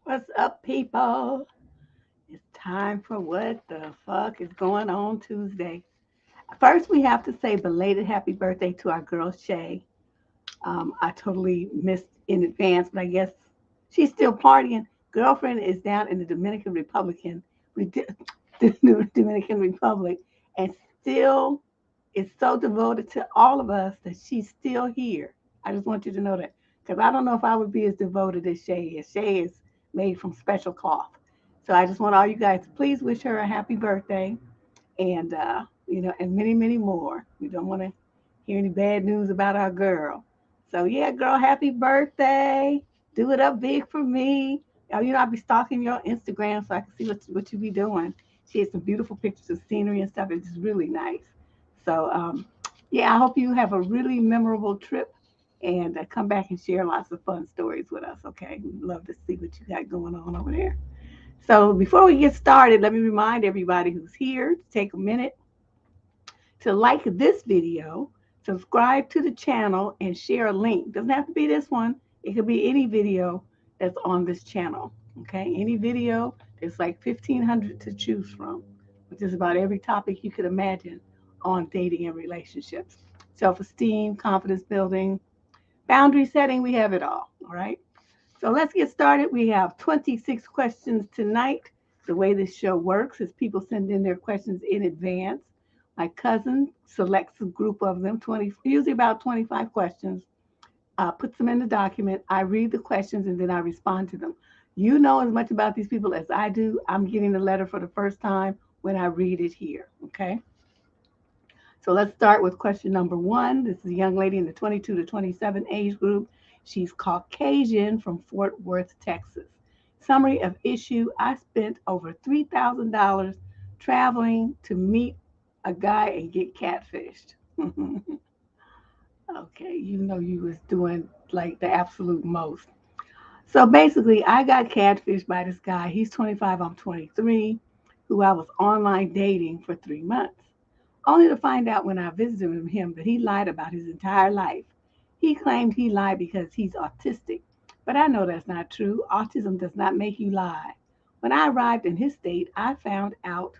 What's up, people? It's time for What the Fuck is Going On Tuesday. First, we have to say belated happy birthday to our girl Shay. I totally missed in advance, but I guess she's still partying. Girlfriend is down in the Dominican Republic, and still is so devoted to all of us that she's still here. I just want you to know that because I don't know if I would be as devoted as Shay is. Shay is made from special cloth. So I just want all you guys to please wish her a happy birthday and and many, many more. We don't want to hear any bad news about our girl. So yeah, girl, happy birthday. Do it up big for me. I'll be stalking your Instagram so I can see what you be doing. She has some beautiful pictures of scenery and stuff. It's just really nice. So yeah, I hope you have a really memorable trip and come back and share lots of fun stories with us. Okay, we'd love to see what you got going on over there. So before we get started, let me remind everybody who's here to take a minute to like this video, subscribe to the channel, and share a link. Doesn't have to be this one. It could be any video that's on this channel. Okay, any video. There's like 1,500 to choose from, which is about every topic you could imagine on dating and relationships. Self-esteem, confidence building, boundary setting, we have it all. All right. So let's get started. We have 26 questions tonight. The way this show works is people send in their questions in advance. My cousin selects a group of them, 20, usually about 25 questions, puts them in the document. I read the questions and then I respond to them. You know as much about these people as I do. I'm getting the letter for the first time when I read it here. Okay. So let's start with question number one. This is a young lady in the 22 to 27 age group. She's Caucasian from Fort Worth, Texas. Summary of issue: I spent over $3,000 traveling to meet a guy and get catfished. Okay, you know you was doing like the absolute most. So basically, I got catfished by this guy. He's 25, I'm 23, who I was online dating for 3 months, only to find out when I visited him that he lied about his entire life. He claimed he lied because he's autistic, but I know that's not true. Autism does not make you lie. When I arrived in his state, I found out: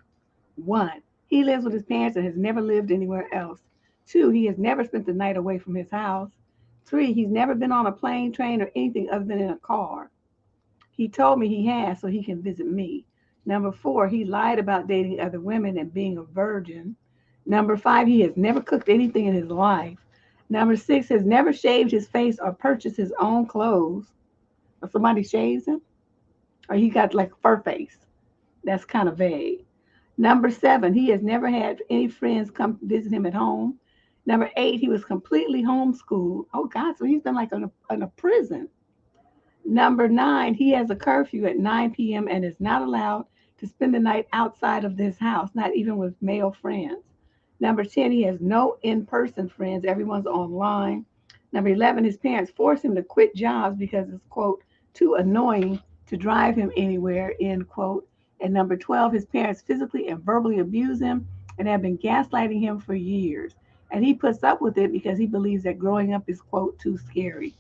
one, he lives with his parents and has never lived anywhere else. Two, he has never spent the night away from his house. Three, he's never been on a plane, train, or anything other than in a car. He told me he has so he can visit me. Number four, he lied about dating other women and being a virgin. Number five, he has never cooked anything in his life. Number six, has never shaved his face or purchased his own clothes. Or somebody shaves him? Or he got like a fur face. That's kind of vague. Number seven, he has never had any friends come visit him at home. Number eight, he was completely homeschooled. Oh, God, so he's been like in a prison. Number nine, he has a curfew at 9 p.m. and is not allowed to spend the night outside of this house, not even with male friends. Number 10, he has no in person friends, everyone's online. Number 11, his parents force him to quit jobs because it's, quote, too annoying to drive him anywhere, end quote. And number 12, his parents physically and verbally abuse him and have been gaslighting him for years. And he puts up with it because he believes that growing up is, quote, too scary.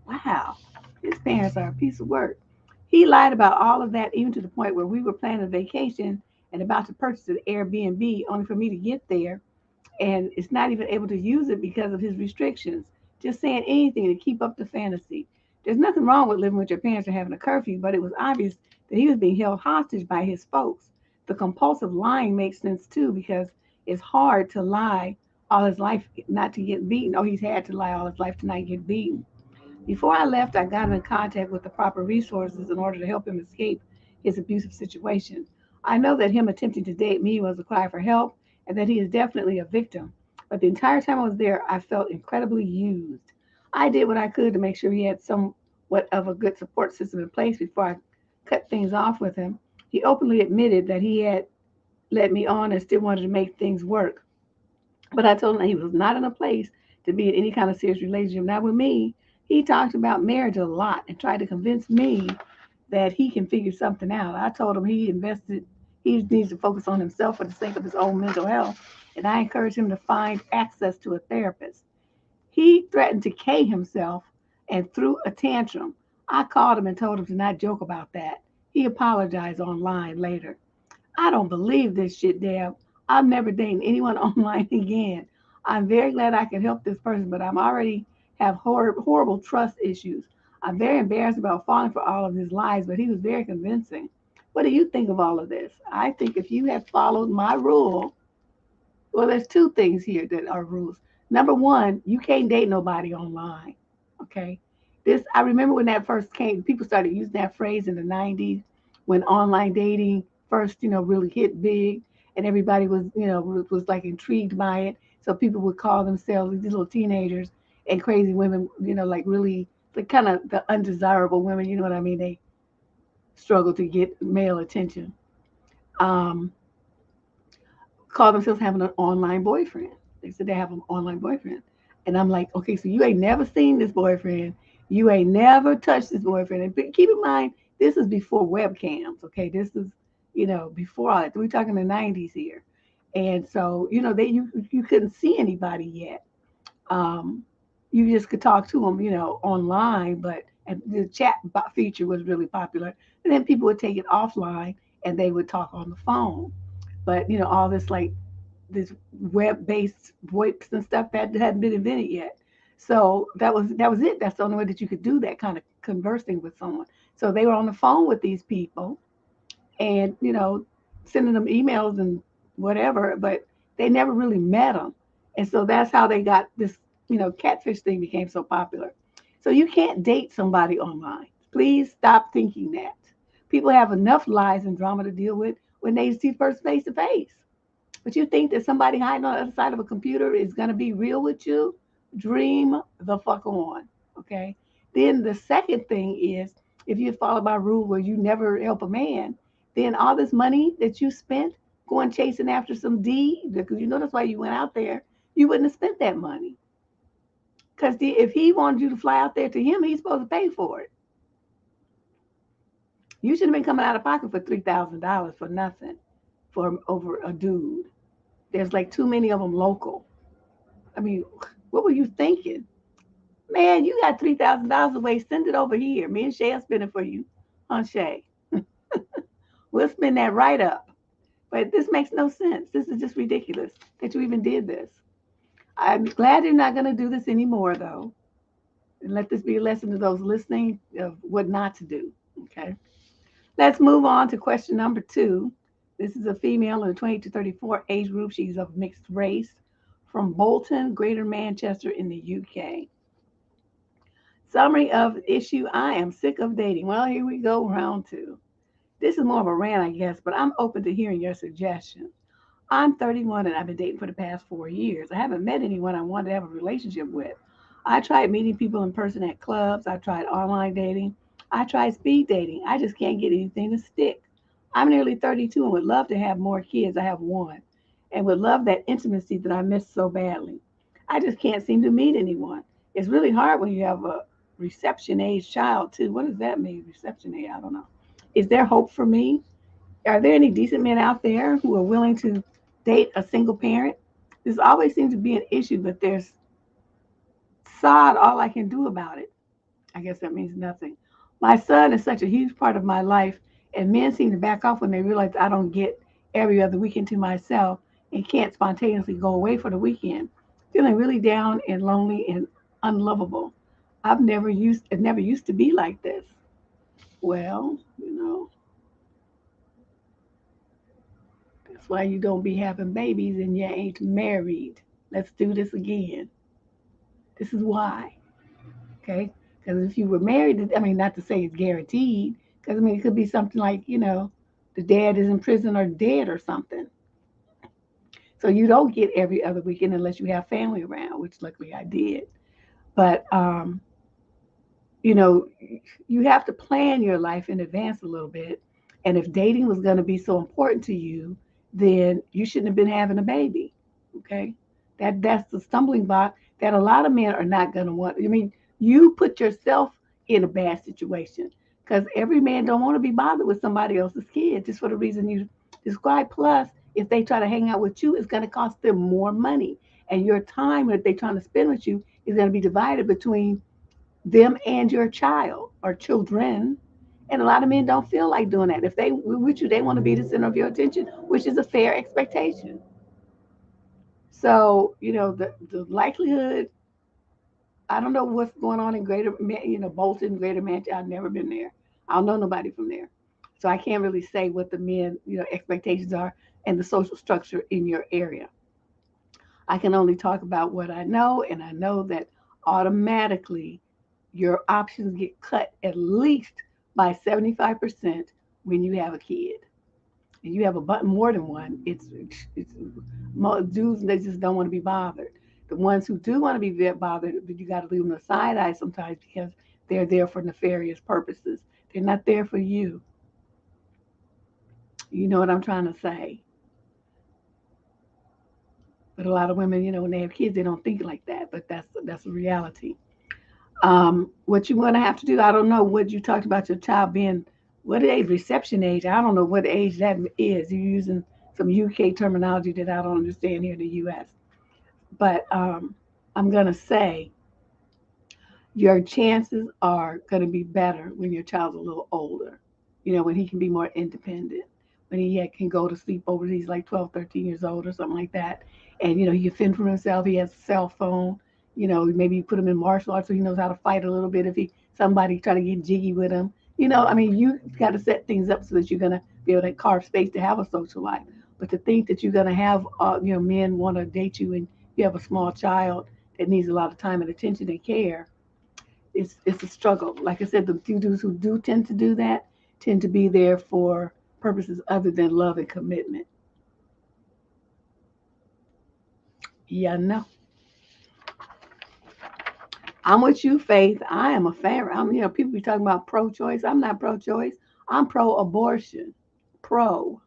Wow, his parents are a piece of work. He lied about all of that, even to the point where we were planning a vacation and about to purchase an Airbnb, only for me to get there and it's not even able to use it because of his restrictions. Just saying anything to keep up the fantasy. There's nothing wrong with living with your parents or having a curfew, but it was obvious that he was being held hostage by his folks. The compulsive lying makes sense too because it's hard to lie all his life not to get beaten. Oh, he's had to lie all his life to not get beaten. Before I left, I got in contact with the proper resources in order to help him escape his abusive situation. I know that him attempting to date me was a cry for help and that he is definitely a victim. But the entire time I was there, I felt incredibly used. I did what I could to make sure he had somewhat of a good support system in place before I cut things off with him. He openly admitted that he had led me on and still wanted to make things work. But I told him that he was not in a place to be in any kind of serious relationship. Not with me. He talked about marriage a lot and tried to convince me that he can figure something out. I told him he needs to focus on himself for the sake of his own mental health, and I encouraged him to find access to a therapist. He threatened to K himself and threw a tantrum. I called him and told him to not joke about that. He apologized online later. I don't believe this shit, Deb. I'm never dating anyone online again. I'm very glad I can help this person, but I'm already have horrible trust issues. I'm very embarrassed about falling for all of his lies, but he was very convincing. What do you think of all of this? I think if you had followed my rule, well, there's two things here that are rules. Number one, you can't date nobody online. Okay. This I remember when that first came, people started using that phrase in the 90s when online dating first, really hit big and everybody was, was like intrigued by it. So people would call themselves these little teenagers and crazy women, like really like kind of the undesirable women, you know what I mean? They struggle to get male attention. Um, call themselves having an online boyfriend. They said they have an online boyfriend. And I'm like, okay, so you ain't never seen this boyfriend. You ain't never touched this boyfriend. And keep in mind, this is before webcams, okay? This is, before all that. We're talking the 90s here. And so, you couldn't see anybody yet. Um, you just could talk to them, online, but and the chat feature was really popular. And then people would take it offline and they would talk on the phone. But all this like this web-based VoIPs and stuff that hadn't been invented yet. So that was it. That's the only way that you could do that kind of conversing with someone. So they were on the phone with these people, and sending them emails and whatever, but they never really met them. And so that's how they got this. Catfish thing became so popular. So you can't date somebody online. Please stop thinking that. People have enough lies and drama to deal with when they see first face to face. But you think that somebody hiding on the other side of a computer is going to be real with you? Dream the fuck on. Okay. Then the second thing is if you follow my rule where you never help a man, then all this money that you spent going chasing after some D, because that's why you went out there, you wouldn't have spent that money. Because if he wanted you to fly out there to him, he's supposed to pay for it. You should have been coming out of pocket for $3,000 for nothing for over a dude. There's like too many of them local. I mean, what were you thinking? Man, you got $3,000 away. Send it over here. Me and Shay will spend it for you. Huh, Shay? We'll spend that right up. But this makes no sense. This is just ridiculous that you even did this. I'm glad you're not going to do this anymore, though. And let this be a lesson to those listening of what not to do. Okay. Let's move on to question number 2. This is a female in the 20 to 34 age group. She's of mixed race from Bolton, Greater Manchester in the UK. Summary of issue: I am sick of dating. Well, here we go, round 2. This is more of a rant, I guess, but I'm open to hearing your suggestions. I'm 31 and I've been dating for the past 4 years. I haven't met anyone I wanted to have a relationship with. I tried meeting people in person at clubs. I tried online dating. I tried speed dating. I just can't get anything to stick. I'm nearly 32 and would love to have more kids. I have one. And would love that intimacy that I miss so badly. I just can't seem to meet anyone. It's really hard when you have a reception age child, too. What does that mean, reception age? I don't know. Is there hope for me? Are there any decent men out there who are willing to date a single parent? This always seems to be an issue, but there's sod all I can do about it. I guess that means nothing. My son is such a huge part of my life, and men seem to back off when they realize I don't get every other weekend to myself and can't spontaneously go away for the weekend. Feeling really down and lonely and unlovable. It never used to be like this. Well, that's why you don't be having babies and you ain't married. Let's do this again. This is why. Okay? Because if you were married, I mean, not to say it's guaranteed, because I mean, it could be something like, the dad is in prison or dead or something. So you don't get every other weekend unless you have family around, which luckily I did. But, you know, you have to plan your life in advance a little bit. And if dating was going to be so important to you, then you shouldn't have been having a baby. Okay? That's the stumbling block that a lot of men are not going to want. I mean, you put yourself in a bad situation because every man don't want to be bothered with somebody else's kid just for the reason you described. Plus, if they try to hang out with you, it's going to cost them more money. And your time that they're trying to spend with you is going to be divided between them and your child. or children. And a lot of men don't feel like doing that. If they with you, they want to be the center of your attention, which is a fair expectation. So, the likelihood, I don't know what's going on in Bolton, Greater Manchester. I've never been there. I don't know nobody from there. So I can't really say what the men, expectations are and the social structure in your area. I can only talk about what I know, and I know that automatically your options get cut at least by 75% when you have a kid. And you have a button more than one, it's dudes, they just don't want to be bothered. The ones who do want to be bothered, but you got to leave them a side eye sometimes because they're there for nefarious purposes. They're not there for you. You know what I'm trying to say? But a lot of women, when they have kids, they don't think like that. But that's a reality. What you're going to have to do, I don't know what you talked about your child being, what age, reception age. I don't know what age that is. You're using some UK terminology that I don't understand here in the US. But I'm going to say your chances are going to be better when your child's a little older, when he can be more independent, when he can go to sleep over, he's like 12, 13 years old or something like that. And, he can fend for himself. He has a cell phone. Maybe you put him in martial arts so he knows how to fight a little bit if somebody try to get jiggy with him. I mean, you got to set things up so that you're going to be able to carve space to have a social life. But to think that you're going to have, men want to date you and you have a small child that needs a lot of time and attention and care, it's a struggle. Like I said, the few dudes who do tend to do that tend to be there for purposes other than love and commitment. Yeah, no. I'm with you, Faith. I am a fan. People be talking about pro-choice. I'm not pro-choice. I'm pro-abortion. Pro.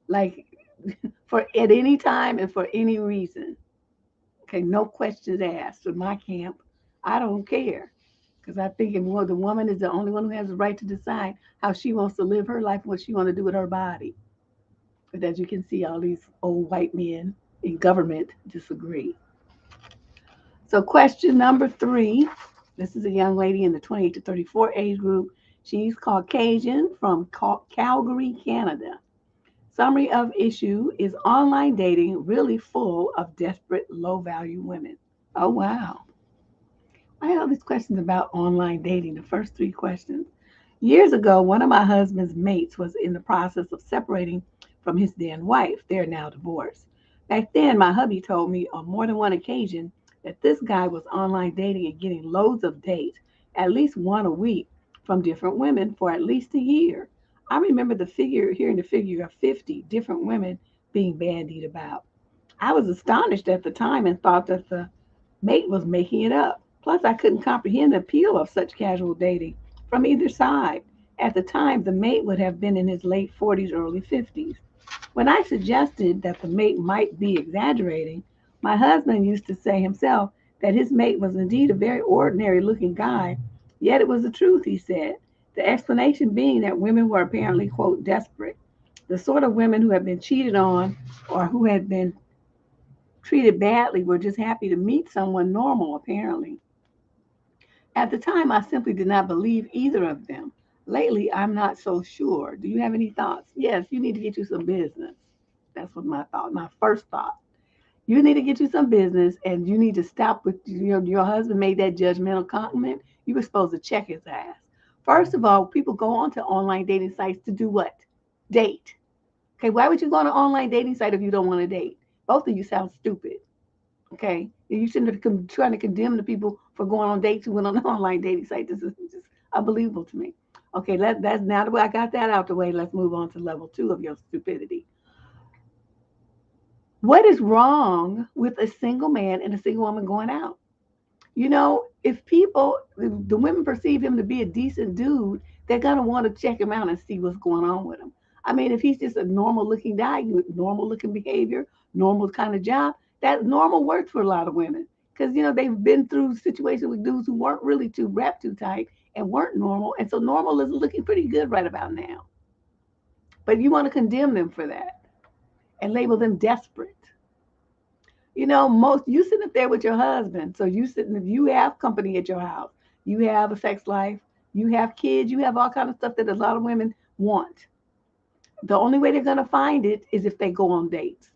Like, for at any time and for any reason. Okay, no questions asked. In my camp, I don't care. Because I think the woman is the only one who has the right to decide how she wants to live her life and what she wants to do with her body. But as you can see, all these old white men in government disagree. So, question number 3. This is a young lady in the 28 to 34 age group. She's Caucasian from Calgary, Canada. Summary of issue: is online dating really full of desperate, low value women? Oh, wow. I have these questions about online dating, the first 3 questions. Years ago, one of my husband's mates was in the process of separating from his then wife. They're now divorced. Back then, my hubby told me on more than one occasion that this guy was online dating and getting loads of dates, at least one a week, from different women for at least a year. I remember hearing the figure of 50 different women being bandied about. I was astonished at the time and thought that the mate was making it up. Plus, I couldn't comprehend the appeal of such casual dating from either side. At the time, the mate would have been in his late 40s, early 50s. When I suggested that the mate might be exaggerating, my husband used to say himself that his mate was indeed a very ordinary looking guy, yet it was the truth, he said. The explanation being that women were apparently, quote, desperate. The sort of women who had been cheated on or who had been treated badly were just happy to meet someone normal, apparently. At the time, I simply did not believe either of them. Lately, I'm not so sure. Do you have any thoughts? Yes, you need to get you some business. That's what my first thought. You need to get you some business and you need to stop with your husband made that judgmental comment. You were supposed to check his ass. First of all, people go onto online dating sites to do what? Date. Okay, why would you go on an online dating site if you don't want to date? Both of you sound stupid. Okay, you shouldn't have trying to condemn the people for going on dates who went on an online dating site. This is just unbelievable to me. Okay, that's now that I got that out the way. Let's move on to level 2 of your stupidity. What is wrong with a single man and a single woman going out? If the women perceive him to be a decent dude, they're going to want to check him out and see what's going on with him. I mean, if he's just a normal looking guy with normal looking behavior, normal kind of job, that normal works for a lot of women. Because, they've been through situations with dudes who weren't really too wrapped too tight and weren't normal. And so normal is looking pretty good right about now. But you want to condemn them for that and label them desperate. Most sitting up there with your husband. So you have company at your house. You have a sex life. You have kids, you have all kind of stuff that a lot of women want. The only way they're going to find it is if they go on dates.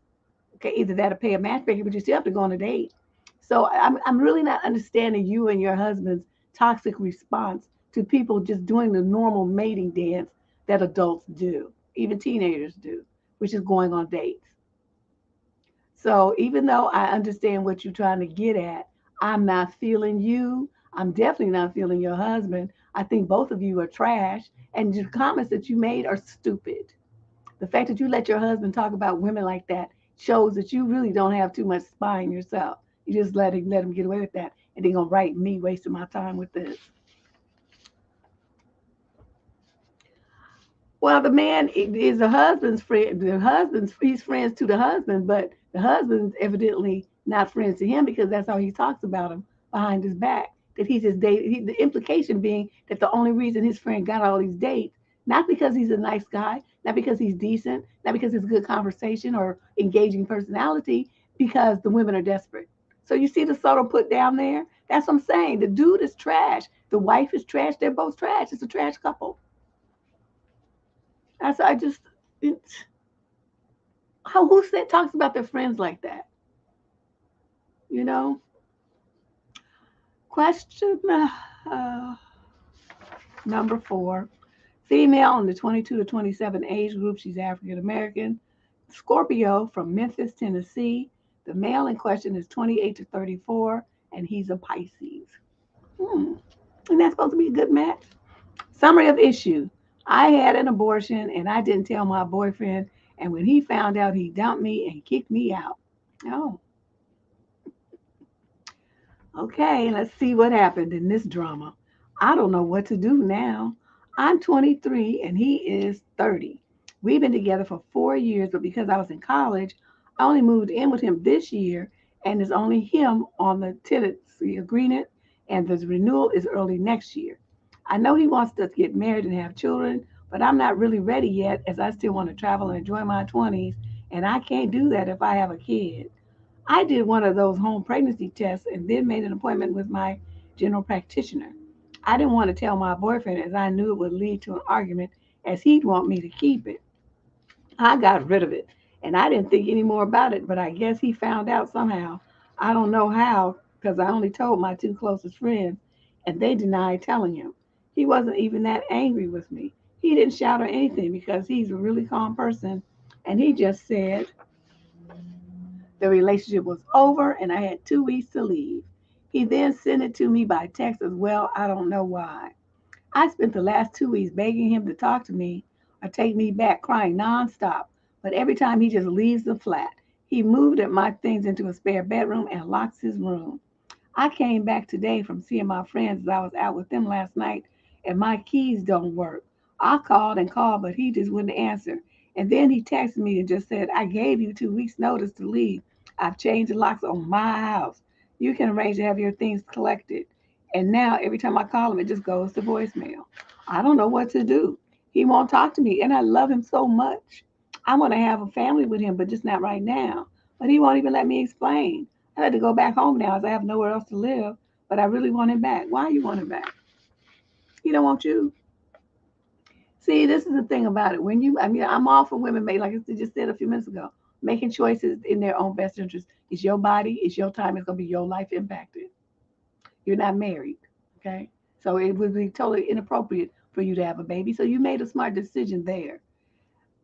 Okay, either that or pay a matchmaker, but you still have to go on a date. So I'm really not understanding you and your husband's toxic response to people just doing the normal mating dance that adults do, even teenagers do, which is going on dates. So even though I understand what you're trying to get at, I'm not feeling you. I'm definitely not feeling your husband. I think both of you are trash, and the comments that you made are stupid. The fact that you let your husband talk about women like that shows that you really don't have too much spine yourself. You just let him get away with that, and they're gonna write me wasting my time with this. Well, the man is the husband's friend. The husband's he's friends to the husband, but the husband's evidently not friends to him because that's how he talks about him behind his back. That he's his date. The implication being that the only reason his friend got all these dates, not because he's a nice guy, not because he's decent, not because he's good conversation or engaging personality, because the women are desperate. So you see the subtle put down there. That's what I'm saying. The dude is trash. The wife is trash. They're both trash. It's a trash couple. That's I just it's how who said talks about their friends like that? You know. Question number 4. Female in the 22 to 27 age group. She's African American. Scorpio from Memphis, Tennessee. The male in question is 28 to 34, and he's a Pisces. Hmm. And that's supposed to be a good match. Summary of issue. I had an abortion and I didn't tell my boyfriend. And when he found out, he dumped me and kicked me out. Oh, okay. Let's see what happened in this drama. I don't know what to do now. I'm 23 and he is 30. We've been together for 4 years, but because I was in college, I only moved in with him this year and it's only him on the tenancy agreement, and the renewal is early next year. I know he wants us to get married and have children, but I'm not really ready yet as I still want to travel and enjoy my 20s, and I can't do that if I have a kid. I did one of those home pregnancy tests and then made an appointment with my general practitioner. I didn't want to tell my boyfriend as I knew it would lead to an argument as he'd want me to keep it. I got rid of it and I didn't think any more about it, but I guess he found out somehow. I don't know how because I only told my two closest friends and they denied telling him. He wasn't even that angry with me. He didn't shout or anything because he's a really calm person and he just said the relationship was over and I had 2 weeks to leave. He then sent it to me by text as well. I don't know why. I spent the last 2 weeks begging him to talk to me or take me back, crying nonstop. But every time he just leaves the flat. He moved my things into a spare bedroom and locks his room. I came back today from seeing my friends as I was out with them last night, and my keys don't work. I called and called, but he just wouldn't answer. And then he texted me and just said, I gave you 2 weeks' notice to leave. I've changed the locks on my house. You can arrange to have your things collected. And now every time I call him, it just goes to voicemail. I don't know what to do. He won't talk to me, and I love him so much. I want to have a family with him, but just not right now. But he won't even let me explain. I had to go back home now as I have nowhere else to live, but I really want him back. Why you want him back? He don't want you. See, this is the thing about it. When you, I mean, I'm all for women make, like I just said a few minutes ago, making choices in their own best interest. It's your body, it's your time, it's gonna be your life impacted. You're not married, okay? So it would be totally inappropriate for you to have a baby. So you made a smart decision there.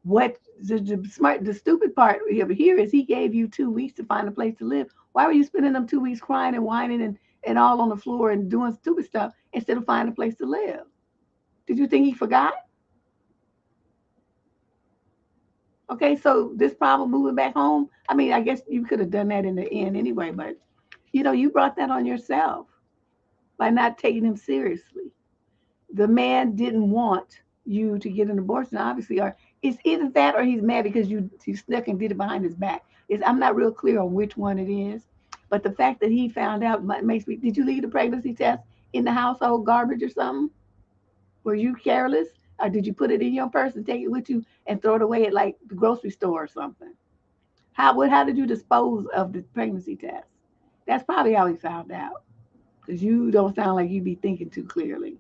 What the stupid part over here is he gave you 2 weeks to find a place to live. Why were you spending them 2 weeks crying and whining and all on the floor and doing stupid stuff instead of finding a place to live? Did you think he forgot? Okay, so this problem moving back home, I mean, I guess you could have done that in the end anyway, but you brought that on yourself by not taking him seriously. The man didn't want you to get an abortion, obviously, or it's either that or he's mad because you snuck and did it behind his back. I'm not real clear on which one it is, but the fact that he found out makes me. Did you leave the pregnancy test in the household garbage or something? Were you careless, or did you put it in your purse and take it with you and throw it away at like the grocery store or something? How did you dispose of the pregnancy test? That's probably how he found out because you don't sound like you be thinking too clearly.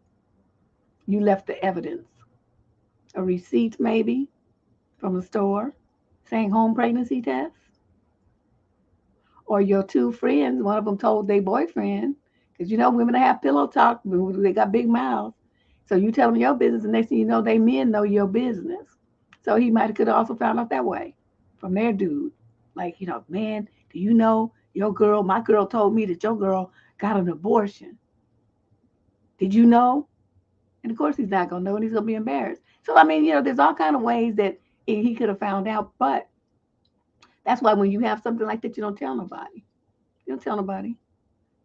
You left the evidence, a receipt maybe from the store saying home pregnancy test, or your two friends, one of them told their boyfriend, because you know women have pillow talk, they got big mouths. So you tell them your business, and next thing you know, they men know your business. So he might could also found out that way from their dude. Like, man, do you know your girl, my girl told me that your girl got an abortion. Did you know? And of course he's not gonna know and he's gonna be embarrassed. So I mean, there's all kind of ways that he could have found out, but that's why when you have something like that, you don't tell nobody. You don't tell nobody.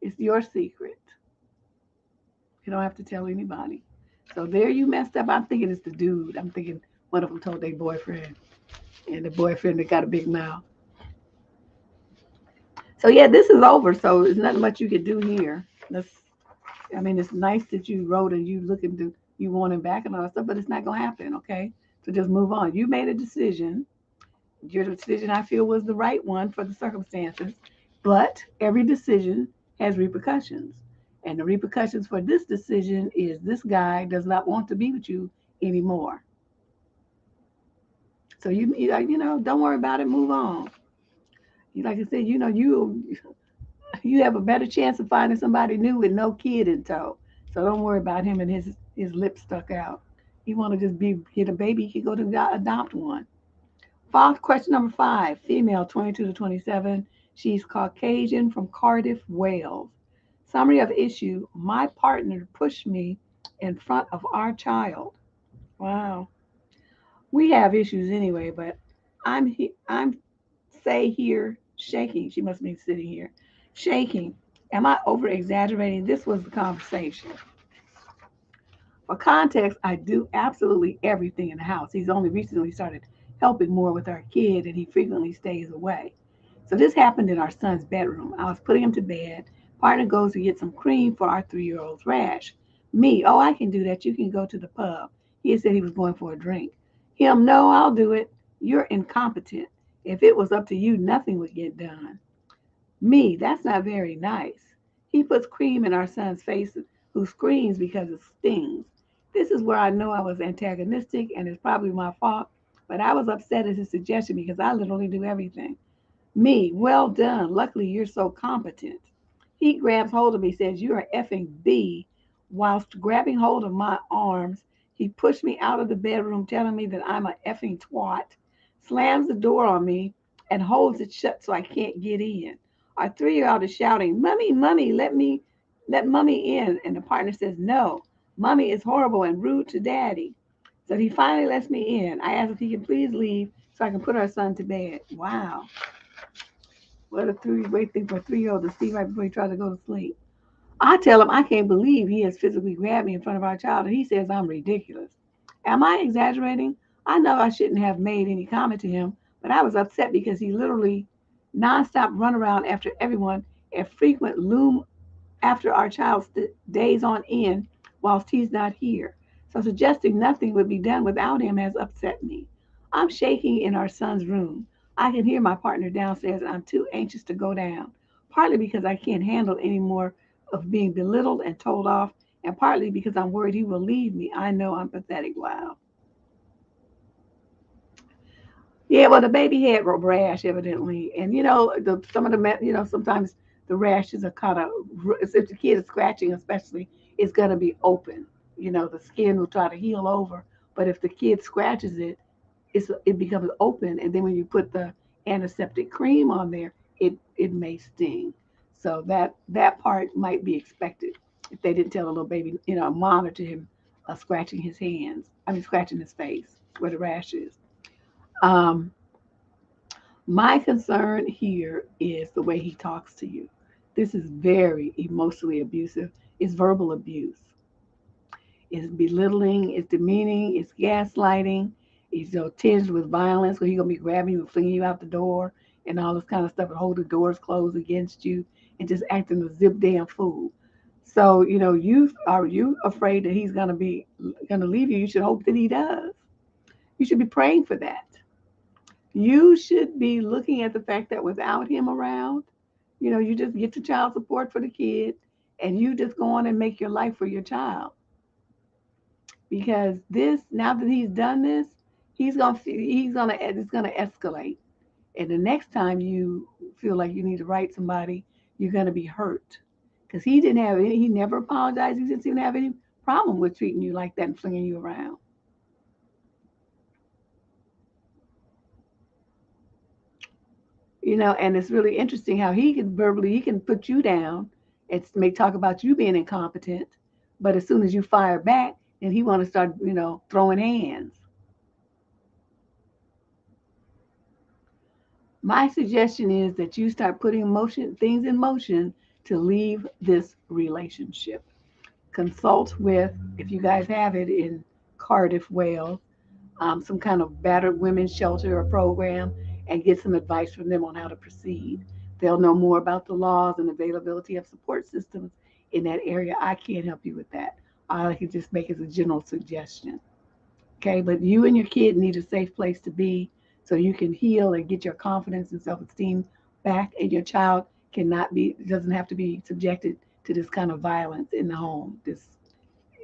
It's your secret. You don't have to tell anybody. So there you messed up. I'm thinking it's the dude. I'm thinking one of them told their boyfriend, and the boyfriend that got a big mouth. So yeah, this is over. So there's nothing much you can do here. I mean, it's nice that you wrote and you looking to you want him back and all that stuff, but it's not gonna happen. Okay, so just move on. You made a decision. Your decision, I feel, was the right one for the circumstances, but every decision has repercussions. And the repercussions for this decision is this guy does not want to be with you anymore. So don't worry about it. Move on. Like I said, you have a better chance of finding somebody new with no kid in tow. So don't worry about him and his lips stuck out. You want to just get a baby, you can go to adopt one. Question number 5, female, 22 to 27. She's Caucasian from Cardiff, Wales. Summary of issue: my partner pushed me in front of our child. Wow. We have issues anyway, but I'm say here shaking. She must be sitting here shaking. Am I over exaggerating? This was the conversation. For context, I do absolutely everything in the house. He's only recently started helping more with our kid, and he frequently stays away. So this happened in our son's bedroom. I was putting him to bed. Partner goes to get some cream for our 3-year-old's rash. Me, oh, I can do that. You can go to the pub. He had said he was going for a drink. Him, no, I'll do it. You're incompetent. If it was up to you, nothing would get done. Me, that's not very nice. He puts cream in our son's face, who screams because it stings. This is where I know I was antagonistic and it's probably my fault, but I was upset at his suggestion because I literally do everything. Me, well done. Luckily, you're so competent. He grabs hold of me, says, you're an effing B. Whilst grabbing hold of my arms, he pushed me out of the bedroom, telling me that I'm a effing twat, slams the door on me, and holds it shut so I can't get in. Our 3-year-old is shouting, Mommy, Mommy, let Mommy in. And the partner says, no, Mommy is horrible and rude to Daddy. So he finally lets me in. I ask if he can please leave so I can put our son to bed. Wow. What a three-way thing for a 3-year-old to see right before he tries to go to sleep. I tell him I can't believe he has physically grabbed me in front of our child, and he says I'm ridiculous. Am I exaggerating? I know I shouldn't have made any comment to him, but I was upset because he literally nonstop run around after everyone and frequent loom after our child's days on end whilst he's not here. So suggesting nothing would be done without him has upset me. I'm shaking in our son's room. I can hear my partner downstairs and I'm too anxious to go down, partly because I can't handle any more of being belittled and told off, and partly because I'm worried he will leave me. I know I'm pathetic. Wow. Yeah, well, the baby had rash evidently, and some of the sometimes the rashes are kind of if the kid is scratching, especially, it's gonna be open. The skin will try to heal over, but if the kid scratches it, it becomes open, and then when you put the antiseptic cream on there, it may sting. So that part might be expected if they didn't tell the little baby, monitor him scratching his hands. I mean, scratching his face where the rash is. Um, my concern here is the way he talks to you. This is very emotionally abusive. It's verbal abuse. It's belittling. It's demeaning. It's gaslighting. It's tinged with violence where he's going to be grabbing you and flinging you out the door and all this kind of stuff and hold the doors closed against you and just acting a zip damn fool. So, are you afraid that he's gonna leave you? You should hope that he does. You should be praying for that. You should be looking at the fact that without him around, you just get the child support for the kid and you just go on and make your life for your child. because this, now that he's done this, it's gonna escalate. And the next time you feel like you need to write somebody, you're gonna be hurt. Because he never apologized. He didn't even have any problem with treating you like that and flinging you around. And it's really interesting how he can put you down and may talk about you being incompetent, but as soon as you fire back, then he want to start, throwing hands. My suggestion is that you start putting things in motion to leave this relationship. Consult with, if you guys have it in Cardiff, Wales, some kind of battered women's shelter or program, and get some advice from them on how to proceed. They'll know more about the laws and availability of support systems in that area. I can't help you with that. All I can just make is a general suggestion. Okay, but you and your kid need a safe place to be so you can heal and get your confidence and self-esteem back, and your child doesn't have to be subjected to this kind of violence in the home.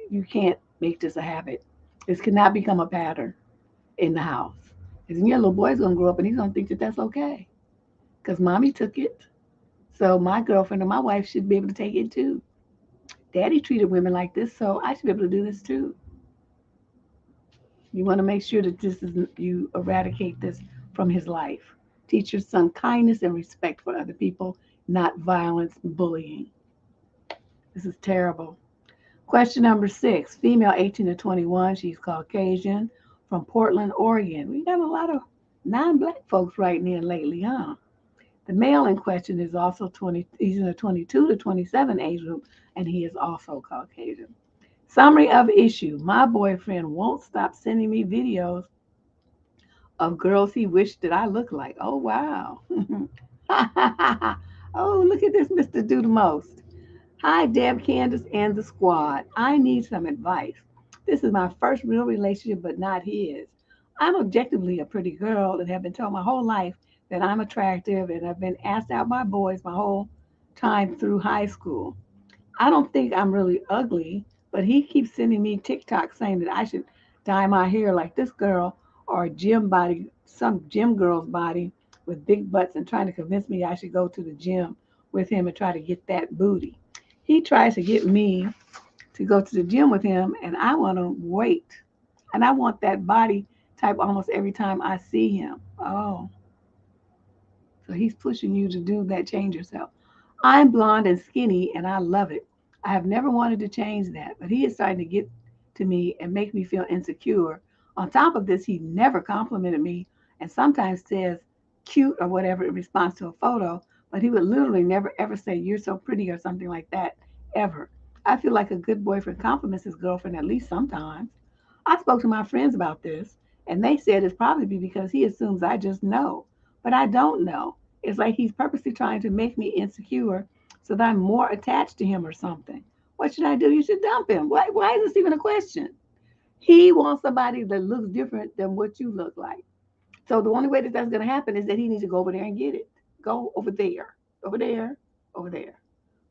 You can't make this a habit. This cannot become a pattern in the house. Because your little boy's gonna grow up and he's gonna think that that's okay. Because mommy took it, so my girlfriend or my wife should be able to take it too. Daddy treated women like this, so I should be able to do this too. You want to make sure that you eradicate this from his life. Teach your son kindness and respect for other people, not violence, bullying. This is terrible. Question number 6, female 18 to 21. She's Caucasian from Portland, Oregon. We got a lot of non-black folks writing in lately, huh? The male in question is also 20, he's in the 22 to 27 age group, and he is also Caucasian. Summary of issue. My boyfriend won't stop sending me videos of girls he wished that I looked like. Oh, wow. Oh, look at this, Mr. Do the Most. Hi, Deb, Candace, and the squad. I need some advice. This is my first real relationship, but not his. I'm objectively a pretty girl and have been told my whole life that I'm attractive, and I've been asked out by boys my whole time through high school. I don't think I'm really ugly, but he keeps sending me TikTok saying that I should dye my hair like this girl or a gym body, some gym girl's body with big butts, and trying to convince me I should go to the gym with him and try to get that booty. He tries to get me to go to the gym with him, and I want to wait. And I want that body type almost every time I see him. Oh, so he's pushing you to do that, change yourself. I'm blonde and skinny, and I love it. I have never wanted to change that, but he is starting to get to me and make me feel insecure. On top of this, he never complimented me and sometimes says cute or whatever in response to a photo, but he would literally never ever say, "You're so pretty," or something like that, ever. I feel like a good boyfriend compliments his girlfriend at least sometimes. I spoke to my friends about this, and they said it's probably because he assumes I just know, but I don't know. It's like he's purposely trying to make me insecure so that I'm more attached to him or something. What should I do? You should dump him. Why is this even a question? He wants somebody that looks different than what you look like. So the only way that that's going to happen is that he needs to go over there and get it. Go over there, over there, over there.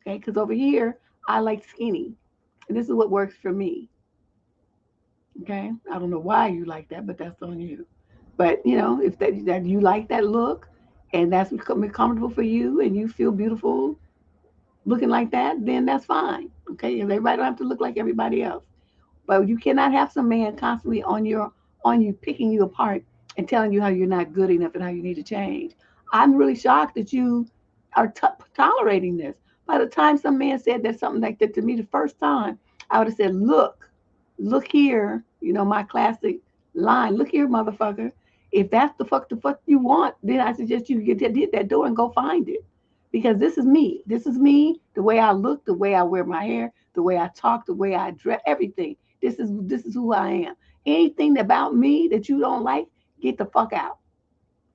Okay? Because over here, I like skinny. And this is what works for me. Okay? I don't know why you like that, but that's on you. But, if that you like that look and that's comfortable for you and you feel beautiful looking like that, then that's fine. Okay? And everybody don't have to look like everybody else. But you cannot have some man constantly on you, picking you apart and telling you how you're not good enough and how you need to change. I'm really shocked that you are tolerating this. By the time some man said that something like that to me the first time, I would have said, look here, my classic line, look here, motherfucker. If that's the fuck you want, then I suggest you get that door and go find it. Because this is me. This is me, the way I look, the way I wear my hair, the way I talk, the way I dress, everything. This is who I am. Anything about me that you don't like, get the fuck out.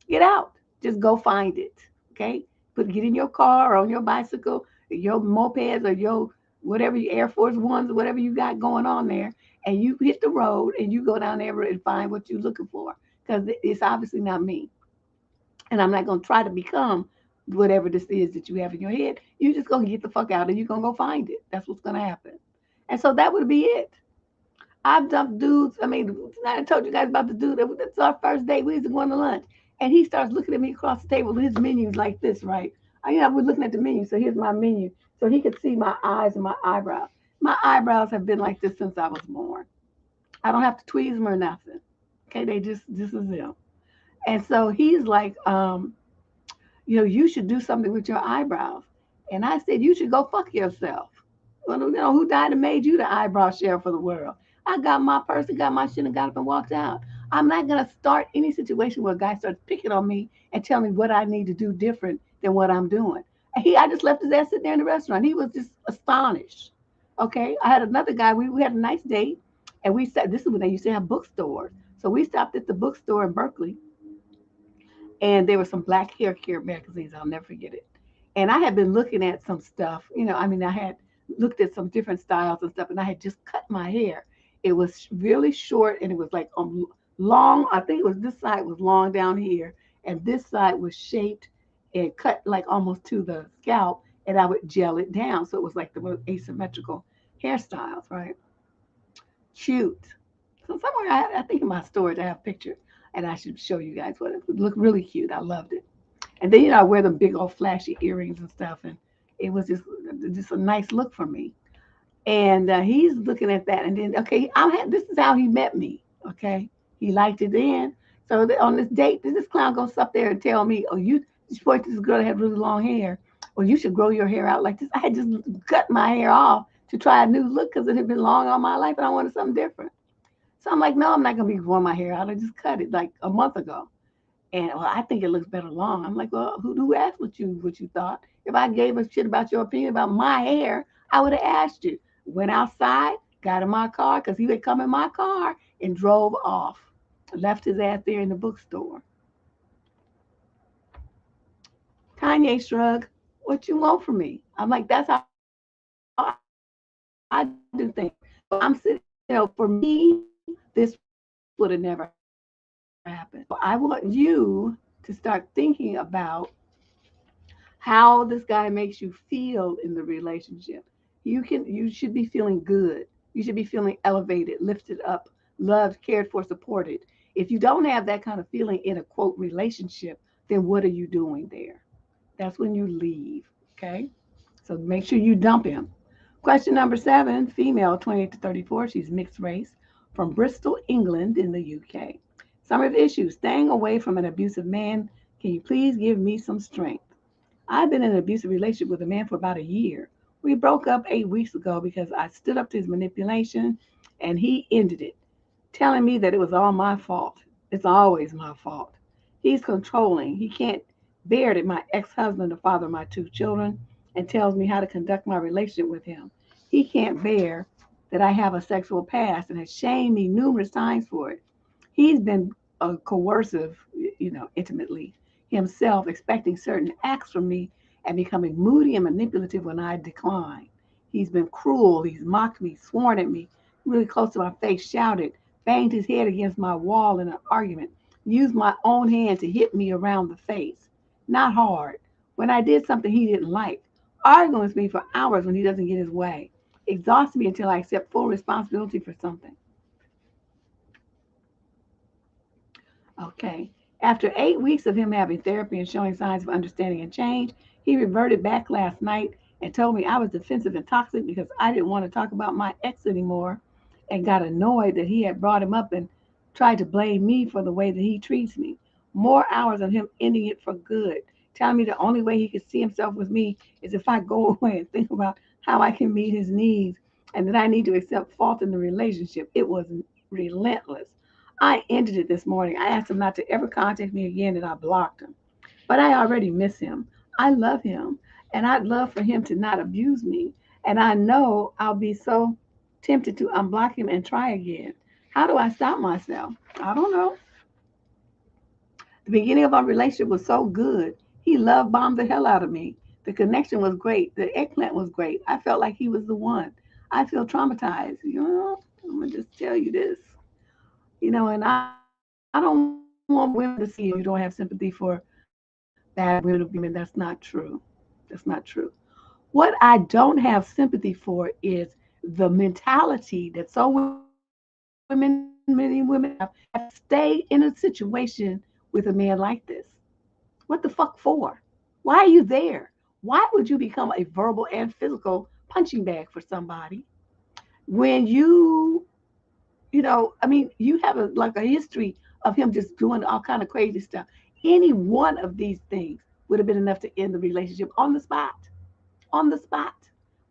Get out. Just go find it. Okay? Get in your car or on your bicycle, your mopeds or your whatever Air Force Ones, whatever you got going on there, and you hit the road and you go down there and find what you're looking for. Because it's obviously not me. And I'm not gonna try to become whatever this is that you have in your head. You're just gonna get the fuck out and you're gonna go find it. That's what's gonna happen. And so that would be it. I've dumped dudes. I mean, I told you guys about the dude. That's our first date. We used to go on to lunch. And he starts looking at me across the table. His menu's like this, right? We're looking at the menu. So here's my menu. So he could see my eyes and my eyebrows. My eyebrows have been like this since I was born. I don't have to tweeze them or nothing. Okay, they just, this is them. And so he's like, you should do something with your eyebrows. And I said, you should go fuck yourself. Well, who died and made you the eyebrow sheriff for the world? I got my purse and got my shit and got up and walked out. I'm not going to start any situation where a guy starts picking on me and telling me what I need to do different than what I'm doing. I just left his ass sitting there in the restaurant. He was just astonished. Okay. I had another guy. We had a nice date. And we said, this is when they used to have bookstores. So we stopped at the bookstore in Berkeley, and there were some black hair care magazines. I'll never forget it. And I had been looking at some stuff, I had looked at some different styles and stuff, and I had just cut my hair. It was really short, and it was like long. I think it was this side was long down here, and this side was shaped and cut like almost to the scalp, and I would gel it down. So it was like the asymmetrical hairstyles, right? Cute. So somewhere, I think in my storage, I have pictures, and I should show you guys what it would look really cute. I loved it. And then I wear them big old flashy earrings and stuff, and it was just a nice look for me. And he's looking at that, and then okay, this is how he met me. Okay, he liked it then. So on this date, this clown goes up there and tell me, "Oh, you point to this girl that had really long hair. Well, you should grow your hair out like this." I had just cut my hair off to try a new look because it had been long all my life, and I wanted something different. So I'm like, no, I'm not gonna be growing my hair out. I just cut it like a month ago. And well, I think it looks better long. I'm like, well, who asked what you thought? If I gave a shit about your opinion about my hair, I would have asked you. Went outside, got in my car because he would come in my car and drove off. Left his ass there in the bookstore. Kanye shrug. What you want from me? I'm like, that's how I do things. So I'm sitting, for me, this would have never happened. So I want you to start thinking about how this guy makes you feel in the relationship. You should be feeling good. You should be feeling elevated, lifted up, loved, cared for, supported. If you don't have that kind of feeling in a quote relationship, then what are you doing there? That's when you leave. Okay. So make sure you dump him. Question number 7, female, 28 to 34. She's mixed race from Bristol, England, in the UK. Summary of issues: staying away from an abusive man. Can you please give me some strength? I've been in an abusive relationship with a man for about a year. We broke up 8 weeks ago because I stood up to his manipulation and he ended it, telling me that it was all my fault. It's always my fault. He's controlling. He can't bear that my ex husband, the father of my 2 children, and tells me how to conduct my relationship with him. He can't bear that I have a sexual past and has shamed me numerous times for it. He's been coercive, intimately himself, expecting certain acts from me and becoming moody and manipulative when I decline. He's been cruel. He's mocked me, sworn at me, really close to my face, shouted, banged his head against my wall in an argument, used my own hand to hit me around the face. Not hard. When I did something he didn't like, arguing with me for hours when he doesn't get his way, exhausts me until I accept full responsibility for something. Okay. After 8 weeks of him having therapy and showing signs of understanding and change, he reverted back last night and told me I was defensive and toxic because I didn't want to talk about my ex anymore, and got annoyed that he had brought him up and tried to blame me for the way that he treats me. More hours of him ending it for good, telling me the only way he could see himself with me is if I go away and think about how I can meet his needs, and that I need to accept fault in the relationship. It was relentless. I ended it this morning. I asked him not to ever contact me again, and I blocked him. But I already miss him. I love him, and I'd love for him to not abuse me. And I know I'll be so tempted to unblock him and try again. How do I stop myself? I don't know. The beginning of our relationship was so good. He love bombed the hell out of me. The connection was great. The eggplant was great. I felt like he was the one. I feel traumatized. I'm going to just tell you this. And I don't want women to see you don't have sympathy for bad women abusing women. That's not true. That's not true. What I don't have sympathy for is the mentality that so many women have many women have stayed in a situation with a man like this. What the fuck for? Why are you there? Why would you become a verbal and physical punching bag for somebody when I mean, you have like a history of him just doing all kind of crazy stuff. Any one of these things would have been enough to end the relationship on the spot, on the spot.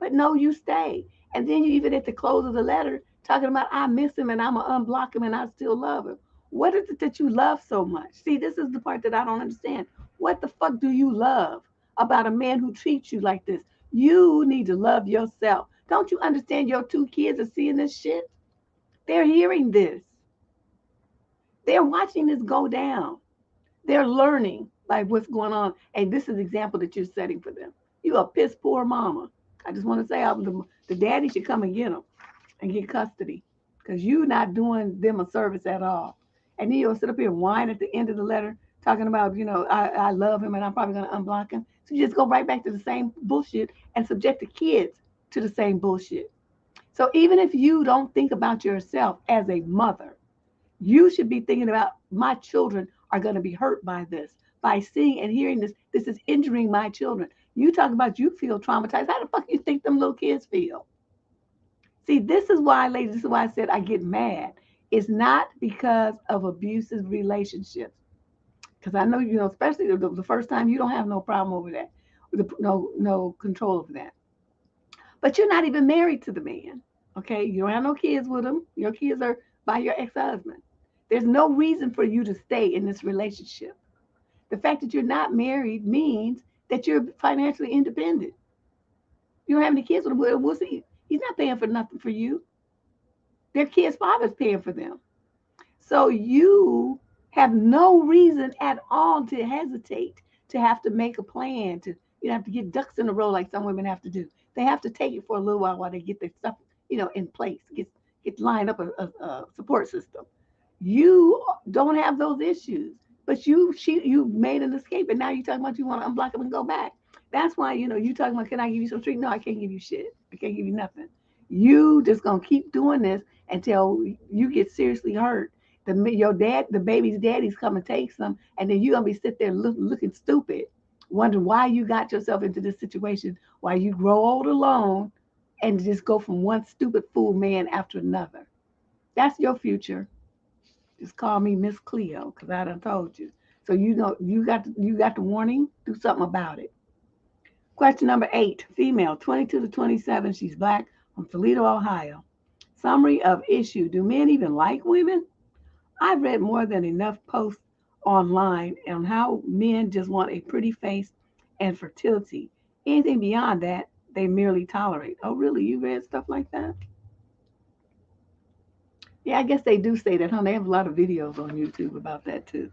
But no, you stay. And then you even at the close of the letter talking about I miss him and I'm gonna unblock him and I still love him. What is it that you love so much? See, this is the part that I don't understand. What the fuck do you love about a man who treats you like this? You need to love yourself. Don't you understand your two kids are seeing this shit? They're hearing this. They're watching this go down. They're learning like what's going on. And this is the example that you're setting for them. You a piss poor mama. I just want to say the daddy should come and get them and get custody because you're not doing them a service at all. And then you'll sit up here and whine at the end of the letter talking about, I love him and I'm probably going to unblock him. So you just go right back to the same bullshit and subject the kids to the same bullshit. So even if you don't think about yourself as a mother, you should be thinking about my children are going to be hurt by this, by seeing and hearing this. This is injuring my children. You talk about you feel traumatized. How the fuck you think them little kids feel? See, this is why, ladies, this is why I said I get mad. It's not because of abusive relationships. Because I know, especially the first time, you don't have no problem over that, no control over that. But you're not even married to the man. Okay, you don't have no kids with him. Your kids are by your ex-husband. There's no reason for you to stay in this relationship. The fact that you're not married means that you're financially independent. You don't have any kids with him. We'll see. He's not paying for nothing for you. Their kids' father's paying for them. So you have no reason at all to hesitate to have to make a plan to have to get ducks in a row like some women have to do. They have to take it for a little while they get their stuff in place, get lined up a support system. You don't have those issues, but you made an escape, and now you're talking about you want to unblock them and go back. That's why you talking about can I give you some treat? No, I can't give you shit. I can't give you nothing. You just gonna keep doing this until you get seriously hurt. The baby's daddy's come and takes them, and then you're gonna be sit there looking stupid, wondering why you got yourself into this situation, why you grow old alone, and just go from one stupid fool man after another. That's your future. Just call me Miss Cleo, because I done told you. So you got the warning. Do something about it. Question number 8. Female, 22 to 27. She's black from Toledo, Ohio. Summary of issue. Do men even like women? I've read more than enough posts online on how men just want a pretty face and fertility. Anything beyond that, they merely tolerate. Oh, really? You read stuff like that? Yeah, I guess they do say that, huh? They have a lot of videos on YouTube about that too.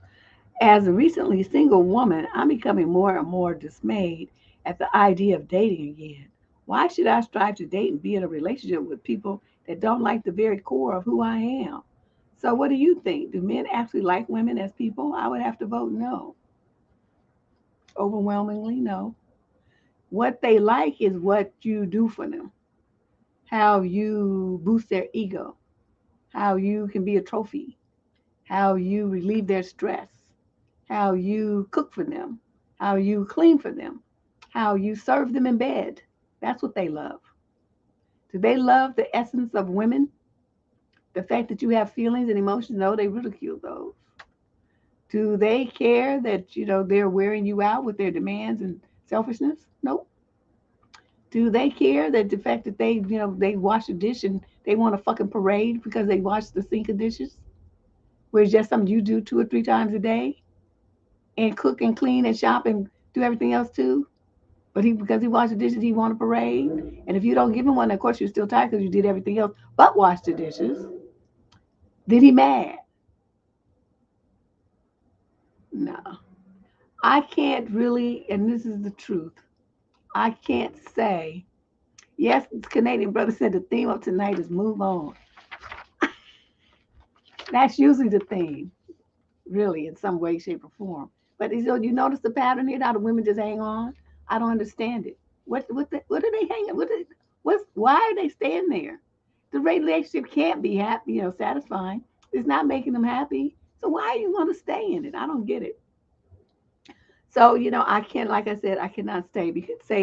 As a recently single woman, I'm becoming more and more dismayed at the idea of dating again. Why should I strive to date and be in a relationship with people that don't like the very core of who I am? So, what do you think? Do men actually like women as people? I would have to vote no. Overwhelmingly, no. What they like is what you do for them, how you boost their ego, how you can be a trophy, how you relieve their stress, how you cook for them, how you clean for them, how you serve them in bed. That's what they love. Do they love the essence of women? The fact that you have feelings and emotions? No, they ridicule those. Do they care that they're wearing you out with their demands and selfishness? Nope. Do they care that the fact that they wash a dish and they want a fucking parade because they wash the sink of dishes? Where it's just something you do 2 or 3 times a day and cook and clean and shop and do everything else too? But because he washed the dishes, he want a parade. And if you don't give him one, of course you're still tired because you did everything else but wash the dishes. Then he mad. No. I can't really, and this is the truth, I can't say, yes, Canadian brother said the theme of tonight is move on. That's usually the theme, really, in some way, shape, or form. But you notice the pattern here? How the women just hang on? I don't understand it. What are they hanging? Why are they staying there? The relationship can't be happy, satisfying. It's not making them happy. So why do you want to stay in it? I don't get it. So, I can't, like I said, I cannot say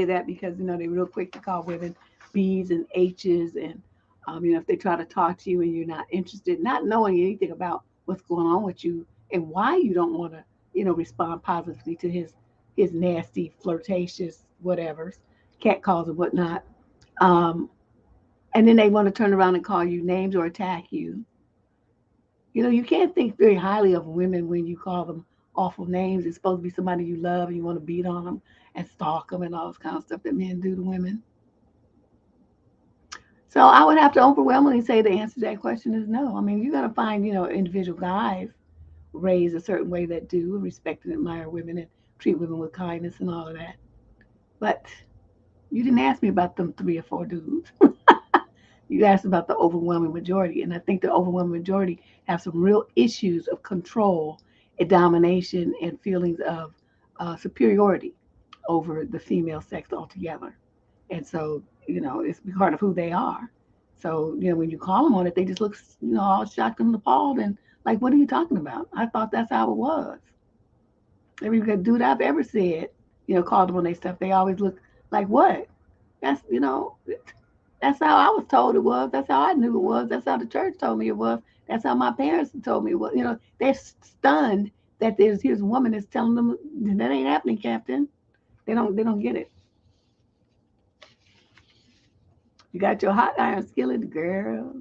that because, they're real quick to call women B's and H's. And, if they try to talk to you and you're not interested, not knowing anything about what's going on with you and why you don't want to, respond positively to his nasty, flirtatious, whatever, cat calls and whatnot. Um, and then they want to turn around and call you names or attack you. You can't think very highly of women when you call them awful names. It's supposed to be somebody you love and you want to beat on them and stalk them and all this kind of stuff that men do to women. So I would have to overwhelmingly say the answer to that question is no. I mean, you're going to find, individual guys raised a certain way that do respect and admire women and treat women with kindness and all of that. But you didn't ask me about them 3 or 4 dudes. You asked about the overwhelming majority, and I think the overwhelming majority have some real issues of control and domination and feelings of superiority over the female sex altogether. And so, it's part of who they are. So, when you call them on it, they just look, all shocked and appalled and like, what are you talking about? I thought that's how it was. Every good dude I've ever said, called them on their stuff, they always look like, what? That's, that's how I was told it was. That's how I knew it was. That's how the church told me it was. That's how my parents told me it was. They're stunned that here's a woman that's telling them that ain't happening, Captain. They don't get it. You got your hot iron skillet, girl.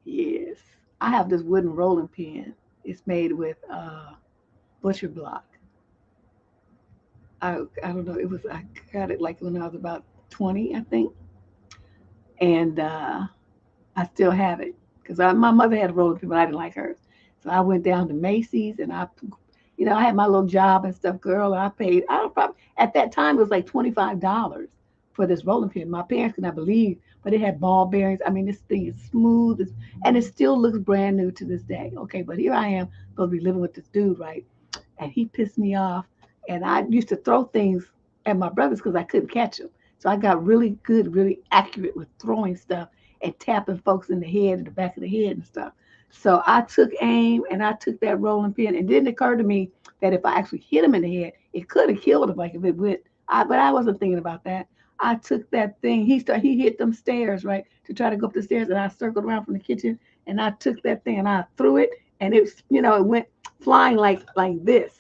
Yes. I have this wooden rolling pin. It's made with butcher block. I don't know. I got it like when I was about 20, I think, and I still have it because my mother had a rolling pin, but I didn't like hers. So I went down to Macy's and I had my little job and stuff, girl. And I paid. I don't probably at that time it was like $25 for this rolling pin. My parents could not believe, but it had ball bearings. I mean, this thing is smooth, and it still looks brand new to this day. Okay, but here I am supposed to be living with this dude, right? And he pissed me off. And I used to throw things at my brothers because I couldn't catch them. So I got really good, really accurate with throwing stuff and tapping folks in the head, in the back of the head and stuff. So I took aim and I took that rolling pin. And it didn't occur to me that if I actually hit him in the head, it could have killed him, like if it went. But I wasn't thinking about that. I took that thing. He hit them stairs, right, to try to go up the stairs, and I circled around from the kitchen and I took that thing and I threw it, and it went flying like this,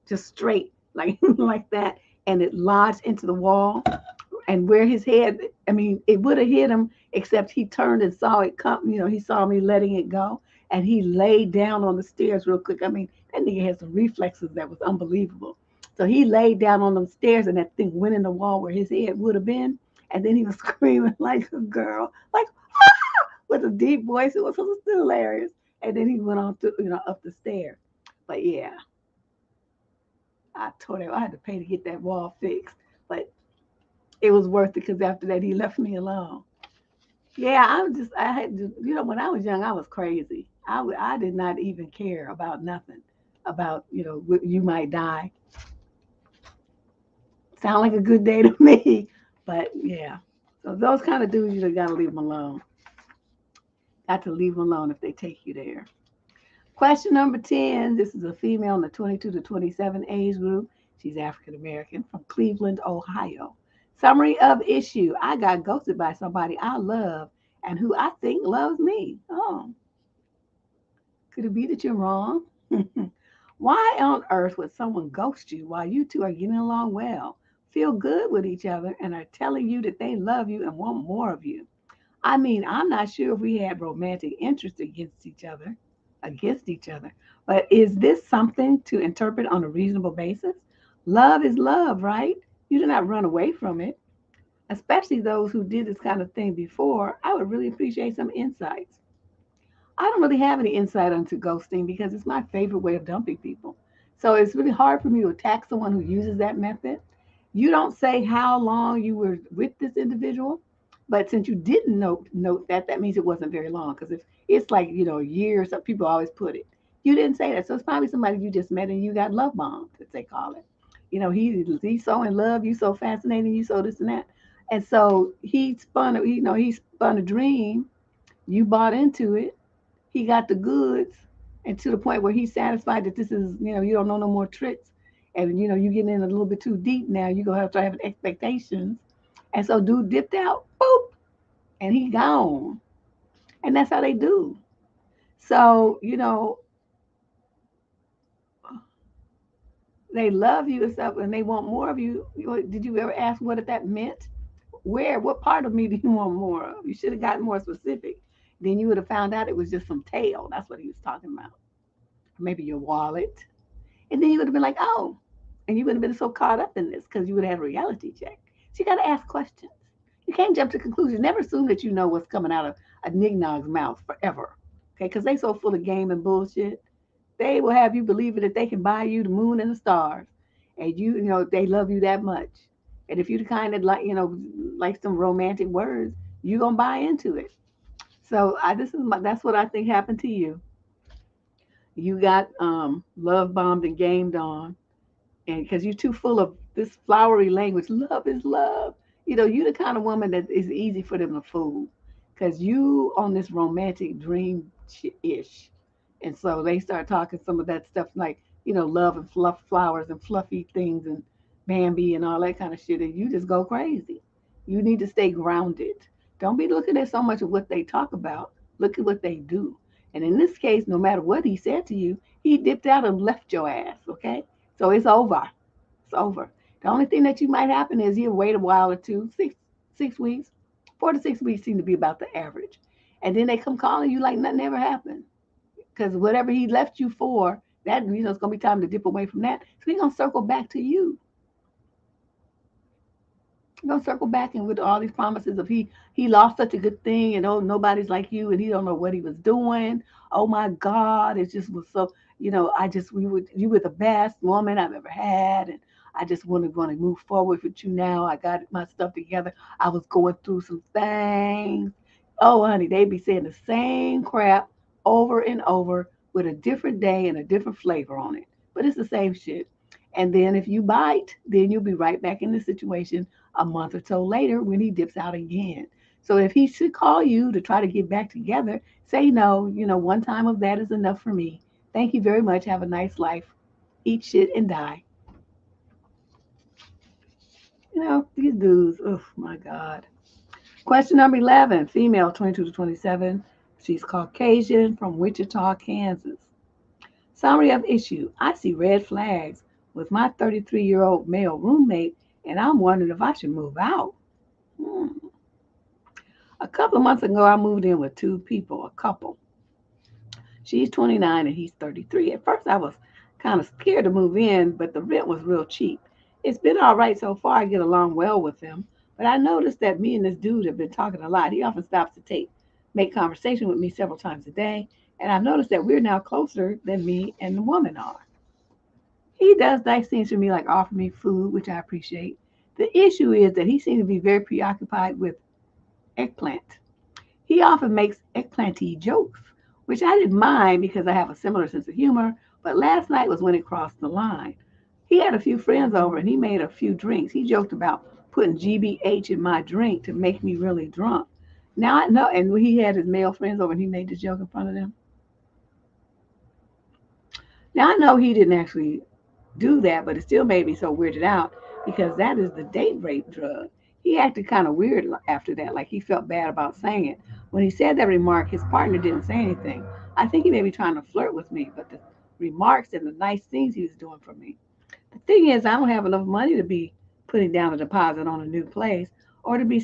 just straight like like that, and it lodged into the wall. And where his head, I mean, it would have hit him, except he turned and saw it come. He saw me letting it go, and he laid down on the stairs real quick. I mean, that nigga had some reflexes that was unbelievable. So he laid down on them stairs, and that thing went in the wall where his head would have been. And then he was screaming like a girl, like with a deep voice. It was hilarious. And then he went on to, up the stairs. But yeah, I told him I had to pay to get that wall fixed. But it was worth it because after that he left me alone. Yeah, I had to, when I was young, I was crazy. I did not even care about nothing about, you might die. Sound like a good day to me. But yeah, so those kind of dudes, you just got to leave them alone. Got to leave them alone if they take you there. Question number 10. This is a female in the 22 to 27 age group. She's African American from Cleveland, Ohio. Summary of issue. I got ghosted by somebody I love and who I think loves me. Oh, could it be that you're wrong? Why on earth would someone ghost you while you two are getting along well, feel good with each other, and are telling you that they love you and want more of you? I mean, I'm not sure if we had romantic interest against each other, but is this something to interpret on a reasonable basis? Love is love, right? You do not run away from it. Especially those who did this kind of thing before, I would really appreciate some insights. I don't really have any insight into ghosting because it's my favorite way of dumping people. So it's really hard for me to attack someone who uses that method. You don't say how long you were with this individual, but since you didn't note that, that means it wasn't very long. Because if it's like a year, some people always put it. You didn't say that, so it's probably somebody you just met and you got love bombed, as they call it. He's so in love, you so fascinating, you so this and that. And so he spun a dream. You bought into it. He got the goods, and to the point where he's satisfied that this is, you don't know no more tricks. And, you getting in a little bit too deep now. You're going to have to have expectations. And so dude dipped out, boop, and he gone. And that's how they do. So, they love you and stuff, and they want more of you. Did you ever ask what that meant? What part of me do you want more of? You should have gotten more specific. Then you would have found out it was just some tail. That's what he was talking about. Maybe your wallet. And then you would have been like, oh, and you would have been so caught up in this because you would have a reality check. So you got to ask questions. You can't jump to conclusions. Never assume that you know what's coming out of a nignog's mouth forever. Okay, because they so full of game and bullshit. They will have you believing that they can buy you the moon and the stars, and they love you that much. And if you the kind that like some romantic words, you gonna buy into it. So that's what I think happened to you. You got love bombed and gamed on, and because you're too full of this flowery language, love is love. You the kind of woman that is easy for them to fool, because you on this romantic dream ish, and so they start talking some of that stuff like love and fluff flowers and fluffy things and Bambi and all that kind of shit, and you just go crazy. You need to stay grounded. Don't be looking at so much of what they talk about. Look at what they do. And in this case, no matter what he said to you, he dipped out and left your ass. Okay, so it's over. It's over. The only thing that you might happen is you wait a while or two, 6 weeks, 4 to 6 weeks seem to be about the average. And then they come calling you like nothing ever happened. Because whatever he left you for, that it's gonna be time to dip away from that. So he's gonna circle back to you. He's gonna circle back and with all these promises of he lost such a good thing and oh nobody's like you and he don't know what he was doing. Oh my God, it just was so I just you were the best woman I've ever had and I just want to move forward with you now. I got my stuff together. I was going through some things. Oh honey, they be saying the same crap over and over with a different day and a different flavor on it. But it's the same shit. And then if you bite, then you'll be right back in the situation a month or so later when he dips out again. So if he should call you to try to get back together, say no, one time of that is enough for me. Thank you very much. Have a nice life. Eat shit and die. These dudes, oh my God. Question number 11, female 22 to 27. She's Caucasian from Wichita, Kansas. Summary of issue. I see red flags with my 33-year-old male roommate, and I'm wondering if I should move out. Hmm. A couple of months ago, I moved in with two people, a couple. She's 29 and he's 33. At first, I was kind of scared to move in, but the rent was real cheap. It's been all right so far. I get along well with him. But I noticed that me and this dude have been talking a lot. He often stops to make conversation with me several times a day. And I've noticed that we're now closer than me and the woman are. He does nice things for me, like offer me food, which I appreciate. The issue is that he seems to be very preoccupied with eggplant. He often makes eggplanty jokes, which I didn't mind because I have a similar sense of humor, but last night was when it crossed the line. He had a few friends over and he made a few drinks. He joked about putting GBH in my drink to make me really drunk. Now I know, and when he had his male friends over and he made the joke in front of them. Now I know he didn't actually do that, but it still made me so weirded out because that is the date rape drug. He acted kind of weird after that, like he felt bad about saying it. When he said that remark, his partner didn't say anything. I think he may be trying to flirt with me, but the remarks and the nice things he was doing for me. The thing is, I don't have enough money to be putting down a deposit on a new place or to be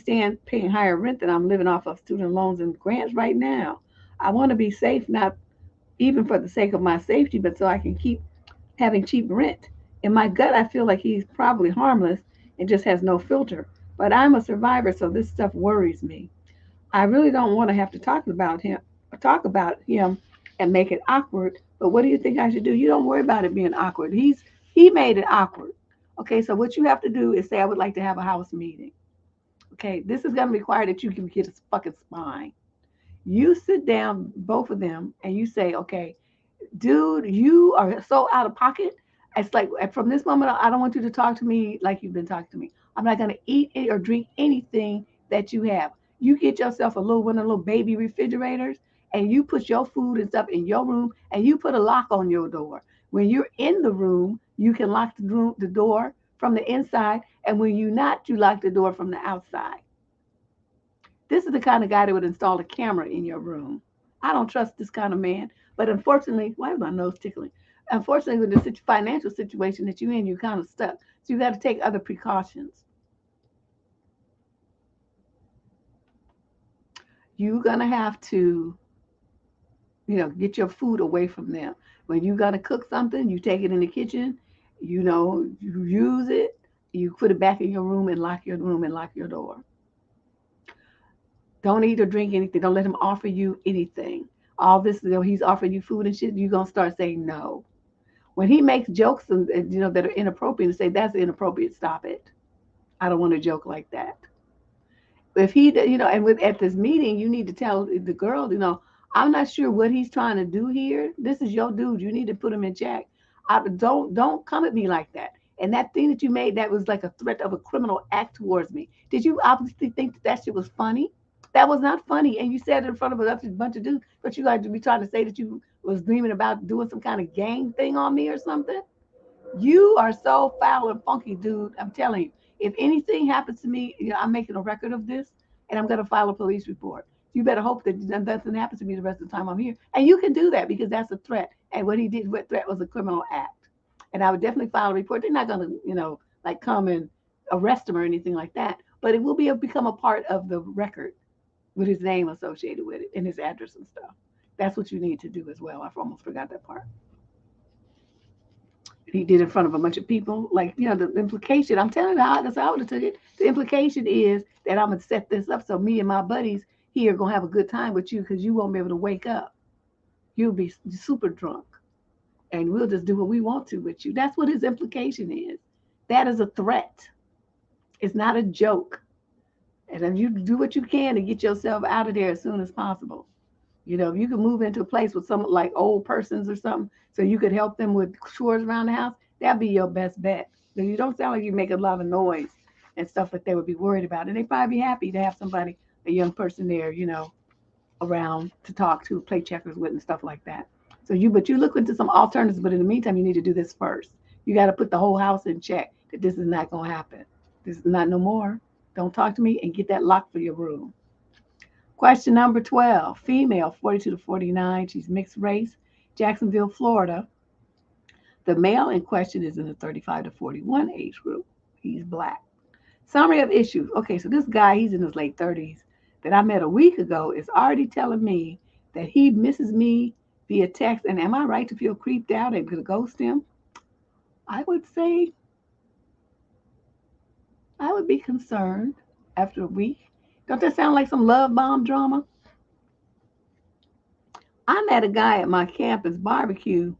paying higher rent than I'm living off of student loans and grants right now. I want to be safe, not even for the sake of my safety, but so I can keep having cheap rent. In my gut, I feel like he's probably harmless and just has no filter. But I'm a survivor, so this stuff worries me. I really don't want to have to talk about him and make it awkward. But what do you think I should do? You don't worry about it being awkward. He made it awkward. Okay, so what you have to do is say, I would like to have a house meeting. Okay, this is going to require that you can get a fucking spine. You sit down, both of them, and you say, okay, dude, you are so out of pocket. It's like from this moment on, I don't want you to talk to me like you've been talking to me. I'm not going to eat or drink anything that you have. You get yourself a little one of the little baby refrigerators, and you put your food and stuff in your room, and you put a lock on your door. When you're in the room, you can lock the door from the inside, and when you're not, you lock the door from the outside. This is the kind of guy that would install a camera in your room. I don't trust this kind of man. But unfortunately, why is my nose tickling? Unfortunately, with the financial situation that you're in, you're kind of stuck. So you got to take other precautions. You're going to have to, get your food away from them. When you got to cook something, you take it in the kitchen, you use it, you put it back in your room and lock your room and lock your door. Don't eat or drink anything. Don't let him offer you anything. All this, he's offering you food and shit, you're going to start saying no. When he makes jokes and that are inappropriate, and say that's inappropriate, stop it. I don't want to joke like that. If he, at this meeting, you need to tell the girl, I'm not sure what he's trying to do here. This is your dude. You need to put him in check. Don't come at me like that. And that thing that you made, that was like a threat of a criminal act towards me. Did you obviously think that shit was funny? That was not funny. And you said it in front of a bunch of dudes, but you got to be trying to say that you was dreaming about doing some kind of gang thing on me or something. You are so foul and funky, dude. I'm telling you. If anything happens to me, I'm making a record of this, and I'm going to file a police report. You better hope that nothing happens to me the rest of the time I'm here. And you can do that because that's a threat. And what he did, what threat was a criminal act. And I would definitely file a report. They're not going to, like come and arrest him or anything like that. But it will become a part of the record with his name associated with it and his address and stuff. That's what you need to do as well. I almost forgot that part. He did in front of a bunch of people. Like, the implication, I'm telling you how that's how I would have took it. The implication is that I'm going to set this up so me and my buddies here are going to have a good time with you because you won't be able to wake up. You'll be super drunk. And we'll just do what we want to with you. That's what his implication is. That is a threat. It's not a joke. And if you do what you can to get yourself out of there as soon as possible. If you could move into a place with some like old persons or something, so you could help them with chores around the house, that'd be your best bet. Because you don't sound like you make a lot of noise and stuff like they would be worried about. And they'd probably be happy to have somebody, a young person there, around to talk to, play checkers with and stuff like that. But you look into some alternatives, but in the meantime, you need to do this first. You got to put the whole house in check that this is not going to happen. This is not no more. Don't talk to me and get that lock for your room. Question number 12, female, 42 to 49. She's mixed race, Jacksonville, Florida. The male in question is in the 35 to 41 age group. He's black. Summary of issues. Okay, so this guy, he's in his late 30s, that I met a week ago, is already telling me that he misses me via text. And am I right to feel creeped out and to ghost him? I would say I would be concerned after a week. Don't that sound like some love bomb drama? I met a guy at my campus barbecue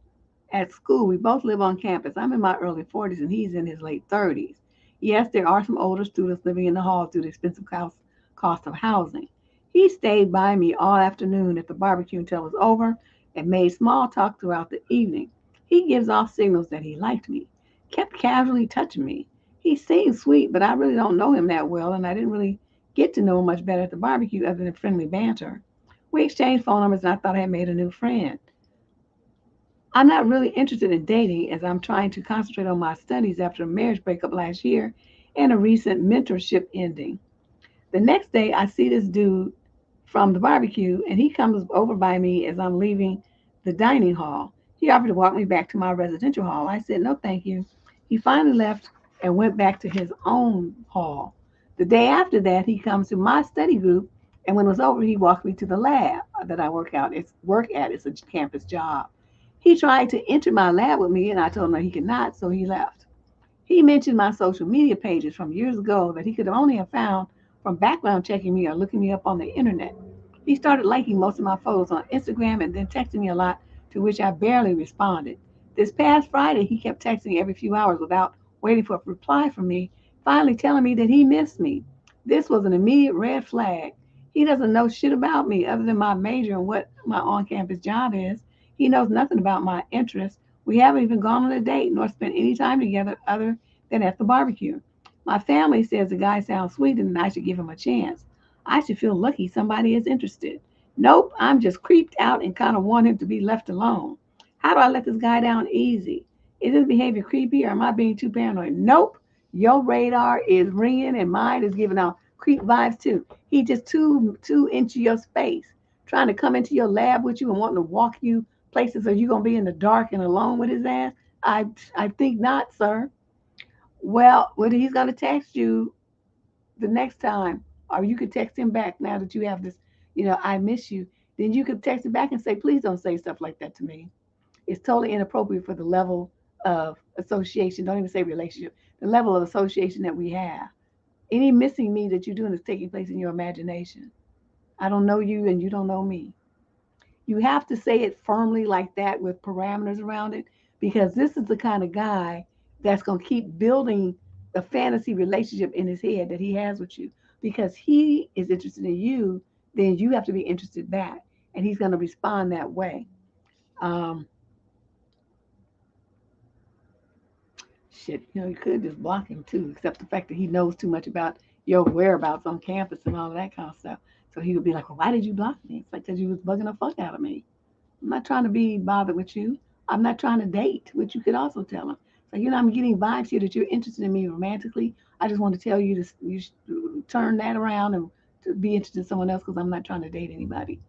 at school. We both live on campus. I'm in my early 40s and he's in his late 30s. Yes, there are some older students living in the halls due to the expensive cost of housing. He stayed by me all afternoon at the barbecue until it was over and made small talk throughout the evening. He gives off signals that he liked me, kept casually touching me. He seemed sweet, but I really don't know him that well, and I didn't really get to know him much better at the barbecue other than friendly banter. We exchanged phone numbers, and I thought I had made a new friend. I'm not really interested in dating as I'm trying to concentrate on my studies after a marriage breakup last year and a recent mentorship ending. The next day, I see this dude from the barbecue, and he comes over by me as I'm leaving the dining hall. He offered to walk me back to my residential hall. I said, no, thank you. He finally left and went back to his own hall. The day after that, he comes to my study group, and when it was over, he walked me to the lab that I work at. It's a campus job. He tried to enter my lab with me, and I told him that he could not, so he left. He mentioned my social media pages from years ago that he could only have found from background checking me or looking me up on the internet. He started liking most of my photos on Instagram and then texting me a lot, to which I barely responded. This past Friday, he kept texting every few hours without waiting for a reply from me, finally telling me that he missed me. This was an immediate red flag. He doesn't know shit about me other than my major and what my on-campus job is. He knows nothing about my interests. We haven't even gone on a date nor spent any time together other than at the barbecue. My family says the guy sounds sweet and I should give him a chance. I should feel lucky somebody is interested. Nope, I'm just creeped out and kind of want him to be left alone. How do I let this guy down easy? Is his behavior creepy or am I being too paranoid? Nope, your radar is ringing and mine is giving out creep vibes too. He just too into your space, trying to come into your lab with you and wanting to walk you places. Are you gonna be in the dark and alone with his ass? I think not, sir. Well, when he's gonna text you the next time, or you could text him back now that you have this, I miss you. Then you could text him back and say, please don't say stuff like that to me. It's totally inappropriate for the level of association. Don't even say relationship. The level of association that we have. Any missing me that you're doing is taking place in your imagination. I don't know you and you don't know me. You have to say it firmly like that with parameters around it because this is the kind of guy that's going to keep building a fantasy relationship in his head that he has with you because he is interested in you, then you have to be interested back and he's going to respond that way. um, Shit, you could just block him too, except the fact that he knows too much about your whereabouts on campus and all of that kind of stuff. So he would be like, well, why did you block me? It's like because you was bugging the fuck out of me. I'm not trying to be bothered with you. I'm not trying to date, which you could also tell him. So, I'm getting vibes here that you're interested in me romantically. I just want to tell you to you turn that around and to be interested in someone else because I'm not trying to date anybody.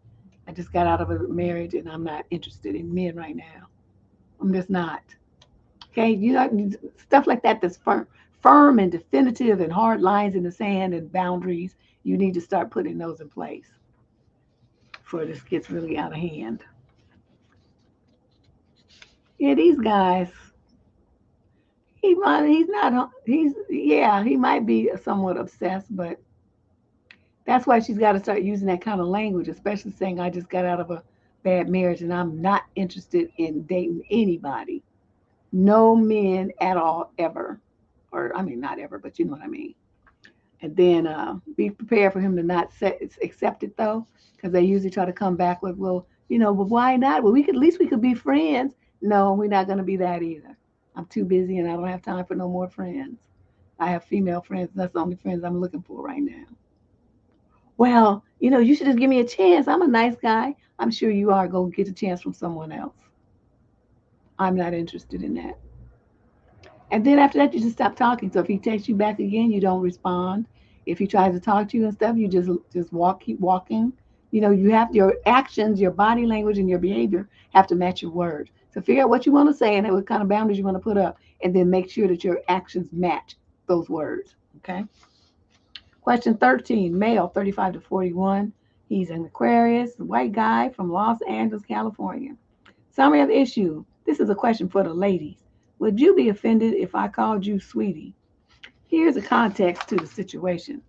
I just got out of a marriage and I'm not interested in men right now. I'm just not. Okay, stuff like that that's firm and definitive and hard lines in the sand and boundaries. You need to start putting those in place before this gets really out of hand. Yeah, these guys, he's not, yeah, he might be somewhat obsessed, but that's why she's got to start using that kind of language, especially saying, I just got out of a bad marriage and I'm not interested in dating anybody. No men at all, ever. Or, I mean, not ever, but you know what I mean. And then be prepared for him to not accept it, though, because they usually try to come back with, well, but why not? Well, at least we could be friends. No, we're not going to be that either. I'm too busy and I don't have time for no more friends. I have female friends. That's the only friends I'm looking for right now. Well, you should just give me a chance. I'm a nice guy. I'm sure you are. Go get a chance from someone else. I'm not interested in that. And then after that, you just stop talking. So if he texts you back again, you don't respond. If he tries to talk to you and stuff, you just keep walking. You have your actions, your body language, and your behavior have to match your words. So figure out what you want to say and what kind of boundaries you want to put up, and then make sure that your actions match those words. Okay. Question 13, male, 35 to 41. He's an Aquarius, white guy from Los Angeles, California. Summary of the issue. This is a question for the ladies. Would you be offended if I called you sweetie? Here's the context to the situation.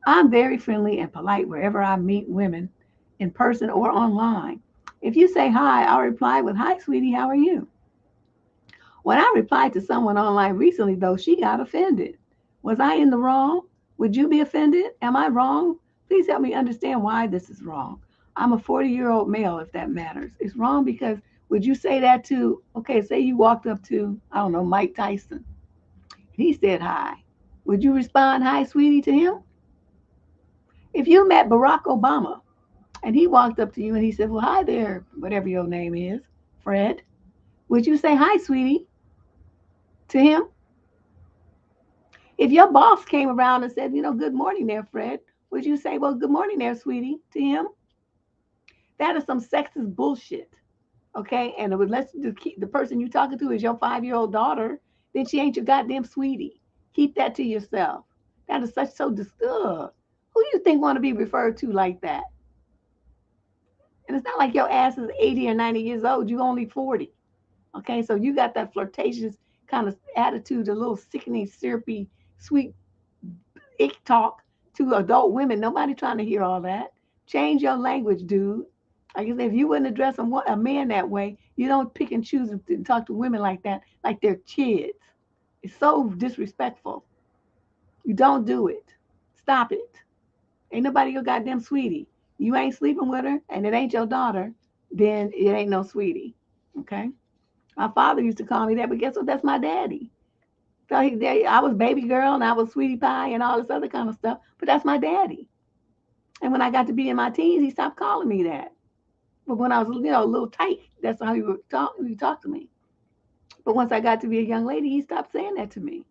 I'm very friendly and polite wherever I meet women, in person or online. If you say hi, I'll reply with, hi, sweetie, how are you? When I replied to someone online recently, though, she got offended. Was I in the wrong? Would you be offended? Am I wrong? Please help me understand why this is wrong. I'm a 40-year-old male, if that matters. It's wrong because would you say that to, okay, say you walked up to, I don't know, Mike Tyson. He said hi. Would you respond, hi, sweetie, to him? If you met Barack Obama and he walked up to you and he said, well, hi there, whatever your name is, Fred, would you say, hi, sweetie, to him? If your boss came around and said, good morning there, Fred, would you say, well, good morning there, sweetie, to him? That is some sexist bullshit. Okay. And unless the person you're talking to is your 5-year-old daughter, then she ain't your goddamn sweetie. Keep that to yourself. That is so disgusting. Who do you think want to be referred to like that? And it's not like your ass is 80 or 90 years old. You only 40. Okay. So you got that flirtatious kind of attitude, a little sickening, syrupy, sweet ick talk to adult women. Nobody trying to hear all that. Change your language, dude. Like I said, if you wouldn't address a man that way, you don't pick and choose and talk to women like that, like they're kids. It's so disrespectful. You don't do it. Stop it. Ain't nobody your goddamn sweetie. You ain't sleeping with her and it ain't your daughter, then it ain't no sweetie. Okay? My father used to call me that, but guess what? That's my daddy. So I was baby girl and I was sweetie pie and all this other kind of stuff. But that's my daddy. And when I got to be in my teens, he stopped calling me that. But when I was, a little tight, that's how he would talk to me. But once I got to be a young lady, he stopped saying that to me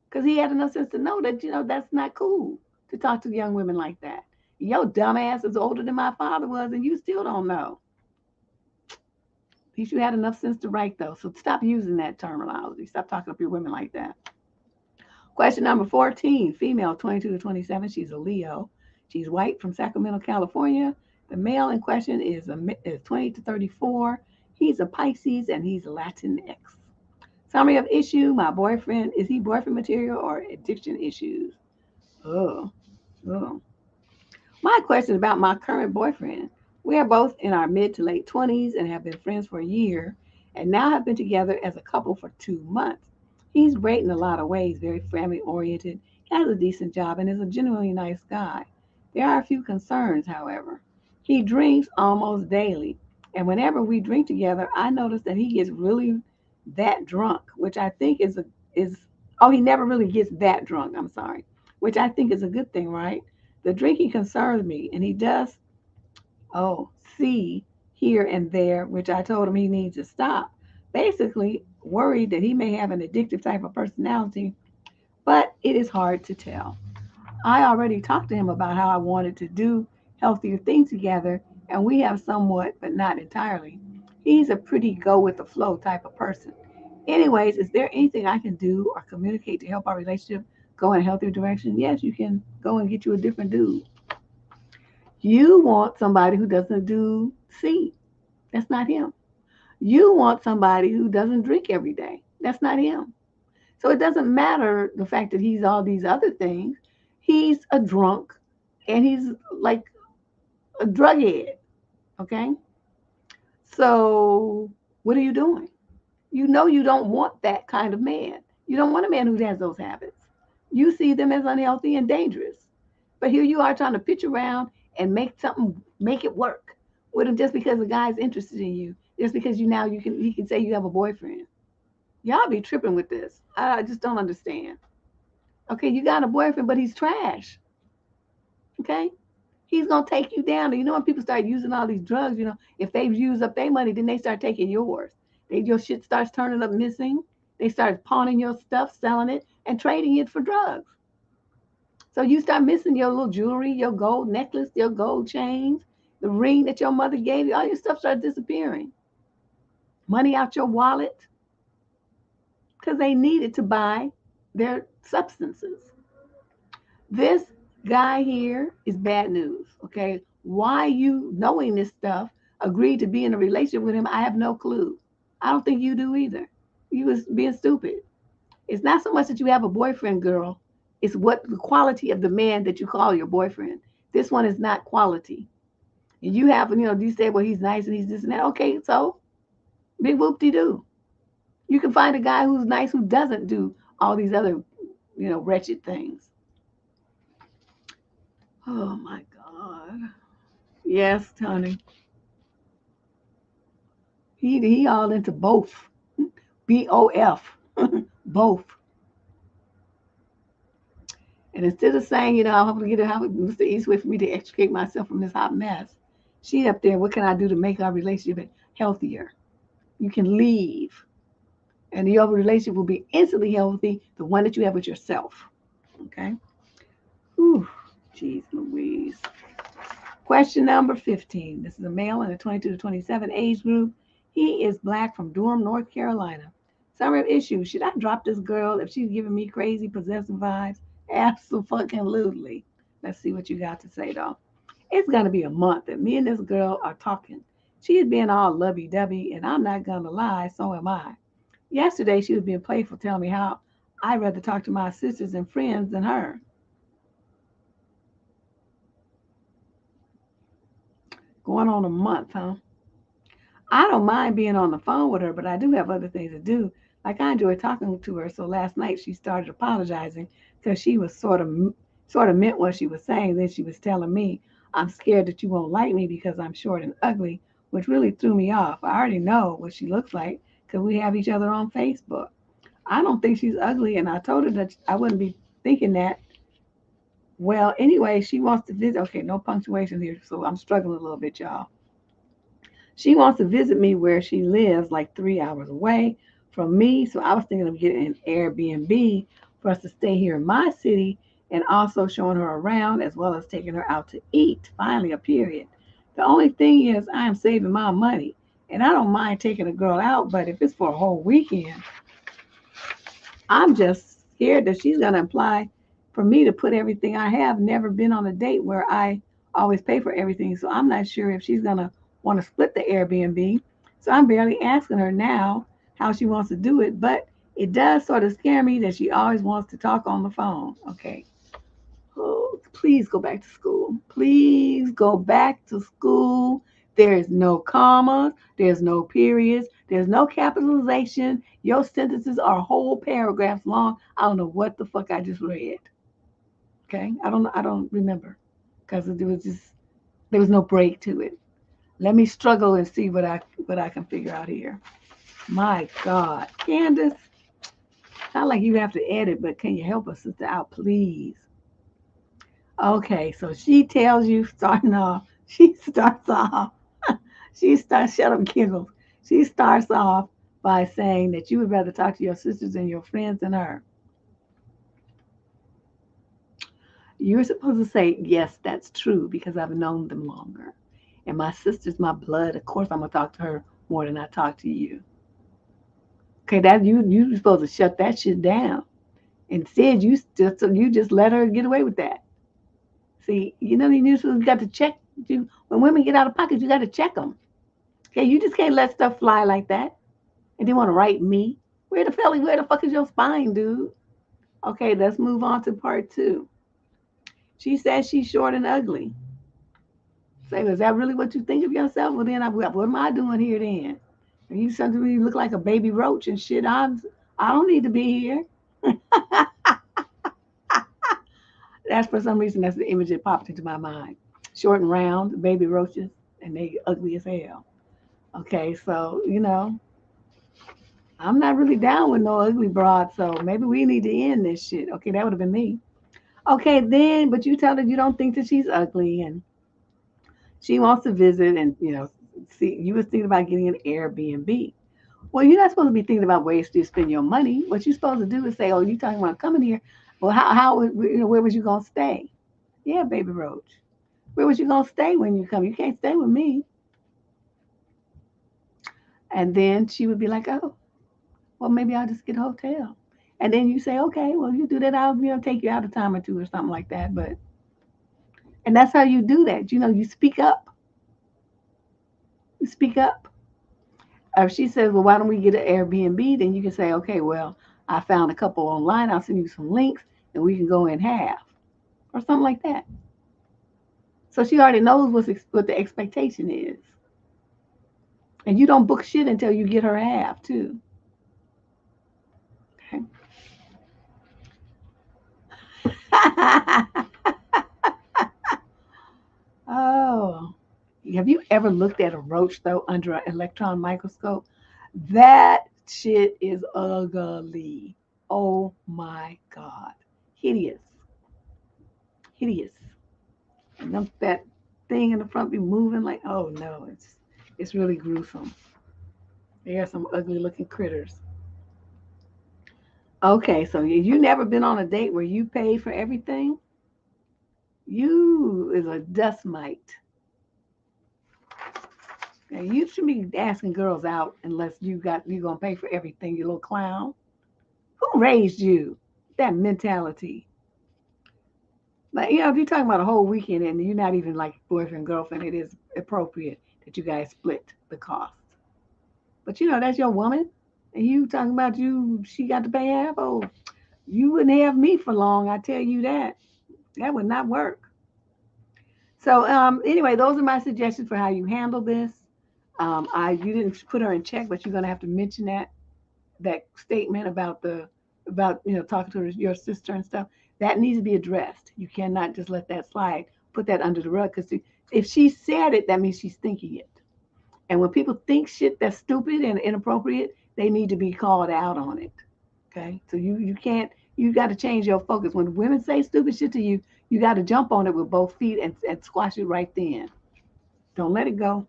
because he had enough sense to know that that's not cool to talk to young women like that. Your dumb ass is older than my father was, and you still don't know. At least you had enough sense to write though. So stop using that terminology. Stop talking up your women like that. Question number 14, female, 22 to 27. She's a Leo. She's white from Sacramento, California. The male in question is 20 to 34. He's a Pisces and he's Latinx. Summary of issue: my boyfriend, is he boyfriend material or addiction issues? Oh, oh. My question is about my current boyfriend. We are both in our mid to late 20s and have been friends for a year and now have been together as a couple for 2 months. He's great in a lot of ways, very family oriented, has a decent job, and is a genuinely nice guy. There are a few concerns, however. He drinks almost daily, and whenever we drink together, I notice that he gets really that drunk, which I think is oh, he never really gets that drunk, I'm sorry, which I think is a good thing, right? The drinking concerns me, and he does, oh, see here and there, which I told him he needs to stop. Basically, worried that he may have an addictive type of personality, but it is hard to tell. I already talked to him about how I wanted to do healthier things together, and we have somewhat, but not entirely. He's a pretty go with the flow type of person. Anyways, is there anything I can do or communicate to help our relationship go in a healthier direction? Yes, you can go and get you a different dude. You want somebody who doesn't do C. That's not him. You want somebody who doesn't drink every day. That's not him. So it doesn't matter the fact that he's all these other things. He's a drunk and he's like a drug head. Okay. So what are you doing? You know you don't want that kind of man. You don't want a man who has those habits. You see them as unhealthy and dangerous. But here you are trying to pitch around and make it work with him just because the guy's interested in you, just because he can say you have a boyfriend. Y'all be tripping with this. I just don't understand. Okay, you got a boyfriend, but he's trash. Okay, he's gonna take you down. And you know when people start using all these drugs, if they've used up their money, then they start taking yours. Your shit starts turning up missing. They start pawning your stuff, selling it, and trading it for drugs. So you start missing your little jewelry, your gold necklace, your gold chains, the ring that your mother gave you. All your stuff starts disappearing. Money out your wallet because they need it to buy their substances. This guy here is bad news. Okay, why you knowing this stuff agreed to be in a relationship with him? I have no clue. I don't think you do either. You was being stupid. It's not so much that you have a boyfriend, girl. It's what the quality of the man that you call your boyfriend. This one is not quality. And you have, you say, well, he's nice and he's this and that. Okay, so big whoop de doo. You can find a guy who's nice who doesn't do all these other, wretched things. Oh my God. Yes, Tony. He all into both. BOF. Both. And instead of saying, I hope to get Mr. Eastwood for me to extricate myself from this hot mess, she up there, what can I do to make our relationship healthier? You can leave. And your relationship will be instantly healthy, the one that you have with yourself. Okay? Whew, jeez Louise. Question number 15. This is a male in the 22 to 27 age group. He is black from Durham, North Carolina. Summary of issue: should I drop this girl if she's giving me crazy possessive vibes? Absolutely. Let's see what you got to say, though. It's going to be a month that me and this girl are talking. She is being all lovey-dovey, and I'm not going to lie, so am I. Yesterday, she was being playful, telling me how I'd rather talk to my sisters and friends than her. Going on a month, huh? I don't mind being on the phone with her, but I do have other things to do. Like I enjoy talking to her. So last night she started apologizing because she was sort of meant what she was saying. Then she was telling me, "I'm scared that you won't like me because I'm short and ugly," which really threw me off. I already know what she looks like because we have each other on Facebook. I don't think she's ugly, and I told her that I wouldn't be thinking that. Well, anyway, she wants to visit. Okay, no punctuation here, so I'm struggling a little bit, y'all. She wants to visit me where she lives, like 3 hours away from me. So I was thinking of getting an Airbnb for us to stay here in my city and also showing her around as well as taking her out to eat. Finally, a period. The only thing is, I am saving my money and I don't mind taking a girl out, but if it's for a whole weekend, I'm just scared that she's going to imply for me to put everything I have. Never been on a date where I always pay for everything. So I'm not sure if she's going to want to split the Airbnb. So I'm barely asking her now how she wants to do it. But it does sort of scare me that she always wants to talk on the phone. Okay. Oh, please go back to school. Please go back to school. There is no commas. There's no periods. There's no capitalization. Your sentences are whole paragraphs long. I don't know what the fuck I just read. Okay, I don't remember because there was no break to it. Let me struggle and see what I can figure out here. My God, Candace, not like you have to edit, but can you help us sister out, please? Okay, so she tells you starting off. She starts off. She starts shut up giggles. She starts off by saying that you would rather talk to your sisters and your friends than her. You're supposed to say, yes, that's true because I've known them longer. And my sister's my blood. Of course, I'm gonna talk to her more than I talk to you. Okay, that you're supposed to shut that shit down. Instead, you just let her get away with that. See, you got to check. When women get out of pocket, you got to check them. Okay, you just can't let stuff fly like that. And they want to write me. Where the fuck is your spine, dude? Okay, let's move on to part two. She says she's short and ugly. Say, is that really what you think of yourself? Well, then, what am I doing here then? You suddenly look like a baby roach and shit. I don't need to be here. That's for some reason, that's the image that popped into my mind. Short and round, baby roaches, and they ugly as hell. Okay, so, I'm not really down with no ugly broad, so maybe we need to end this shit. Okay, that would have been me. Okay, then, but you tell her you don't think that she's ugly and she wants to visit and, see, you was thinking about getting an Airbnb. Well, you're not supposed to be thinking about ways to spend your money. What you're supposed to do is say, oh, you talking about coming here. Well, where was you going to stay? Yeah, baby roach. Where was you going to stay when you come? You can't stay with me. And then she would be like, oh, well, maybe I'll just get a hotel. And then you say, okay, well, you do that. I'll, take you out a time or two or something like that. And that's how you do that. You speak up. You speak up. Or if she says, well, why don't we get an Airbnb? Then you can say, okay, well, I found a couple online. I'll send you some links and we can go in half or something like that. So she already knows what the expectation is. And you don't book shit until you get her half, too. Okay. Oh. Have you ever looked at a roach, though, under an electron microscope? That shit is ugly. Oh, my God. Hideous. Hideous. And that thing in the front be moving like, oh, no. It's really gruesome. They are some ugly looking critters. Okay, so you never been on a date where you paid for everything? You is a dust mite. Now, you should be asking girls out unless you gonna pay for everything, you little clown. Who raised you? That mentality. Like, if you're talking about a whole weekend and you're not even like boyfriend, girlfriend, it is appropriate that you guys split the cost. But that's your woman. And you talking about she got to pay half? Oh, you wouldn't have me for long, I tell you that. That would not work. So anyway, those are my suggestions for how you handle this. You didn't put her in check, but you're gonna have to mention that statement about talking to your sister and stuff. That needs to be addressed. You cannot just let that slide. Put that under the rug because if she said it, that means she's thinking it. And when people think shit that's stupid and inappropriate, they need to be called out on it. Okay, so you can't. You got to change your focus. When women say stupid shit to you, you got to jump on it with both feet and squash it right then. Don't let it go.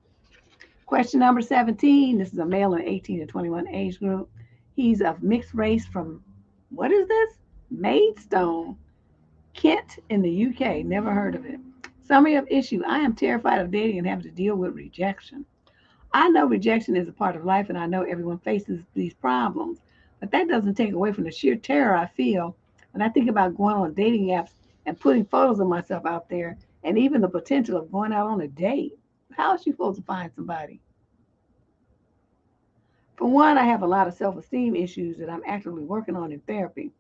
Question number 17. This is a male in 18 to 21 age group. He's of mixed race from, what is this? Maidstone, Kent in the UK. Never heard of it. Summary of issue. I am terrified of dating and having to deal with rejection. I know rejection is a part of life and I know everyone faces these problems, but that doesn't take away from the sheer terror I feel when I think about going on dating apps and putting photos of myself out there and even the potential of going out on a date. How is she supposed to find somebody? For one, I have a lot of self esteem issues that I'm actively working on in therapy.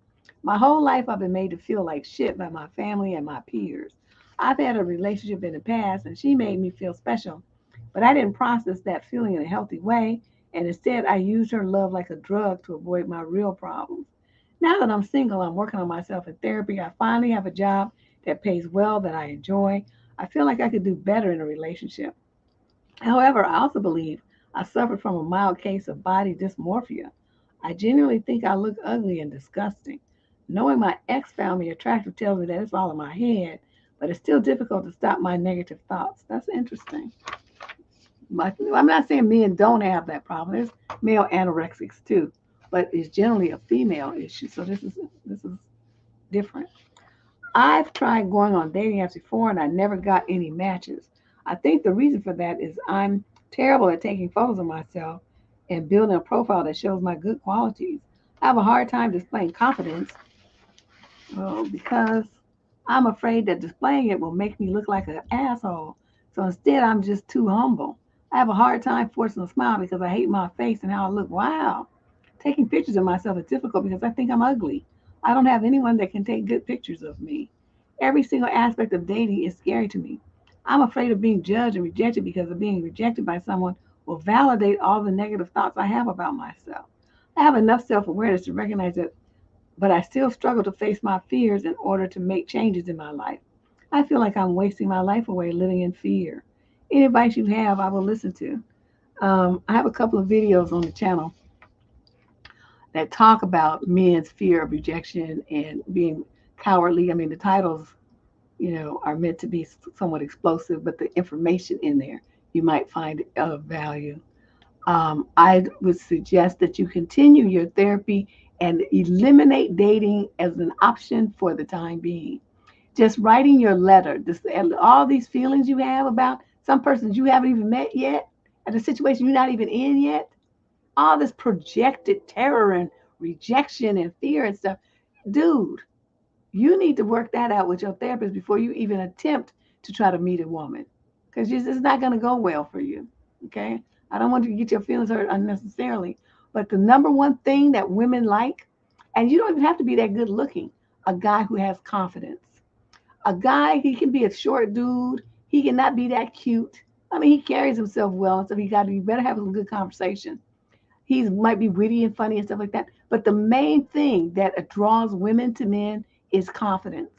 My whole life, I've been made to feel like shit by my family and my peers. I've had a relationship in the past, and she made me feel special, but I didn't process that feeling in a healthy way, and instead, I used her love like a drug to avoid my real problems. Now that I'm single, I'm working on myself in therapy. I finally have a job that pays well, that I enjoy. I feel like I could do better in a relationship. However, I also believe I suffered from a mild case of body dysmorphia. I genuinely think I look ugly and disgusting. Knowing my ex found me attractive tells me that it's all in my head, but it's still difficult to stop my negative thoughts. That's interesting. I'm not saying men don't have that problem. There's male anorexics too, but it's generally a female issue. So this is different. I've tried going on dating apps before and I never got any matches. I think the reason for that is I'm terrible at taking photos of myself and building a profile that shows my good qualities. I have a hard time displaying confidence, well, because I'm afraid that displaying it will make me look like an asshole. So instead, I'm just too humble. I have a hard time forcing a smile because I hate my face and how I look. Wow. Taking pictures of myself is difficult because I think I'm ugly. I don't have anyone that can take good pictures of me. Every single aspect of dating is scary to me. I'm afraid of being judged and rejected because of being rejected by someone will validate all the negative thoughts I have about myself. I have enough self awareness to recognize that, but I still struggle to face my fears in order to make changes in my life. I feel like I'm wasting my life away living in fear. Any advice you have, I will listen to. I have a couple of videos on the channel that talk about men's fear of rejection and being cowardly. I mean, the titles, are meant to be somewhat explosive, but the information in there you might find of value. I would suggest that you continue your therapy and eliminate dating as an option for the time being. Just writing your letter, all these feelings you have about some persons you haven't even met yet, and a situation you're not even in yet, all this projected terror and rejection and fear and stuff. Dude, you need to work that out with your therapist before you even attempt to try to meet a woman because it's not going to go well for you. Okay. I don't want you to get your feelings hurt unnecessarily. But the number one thing that women like, and you don't even have to be that good looking, a guy who has confidence. A guy, he can be a short dude. He cannot be that cute. I mean, he carries himself well, so you better have a good conversation. He might be witty and funny and stuff like that. But the main thing that draws women to men is confidence.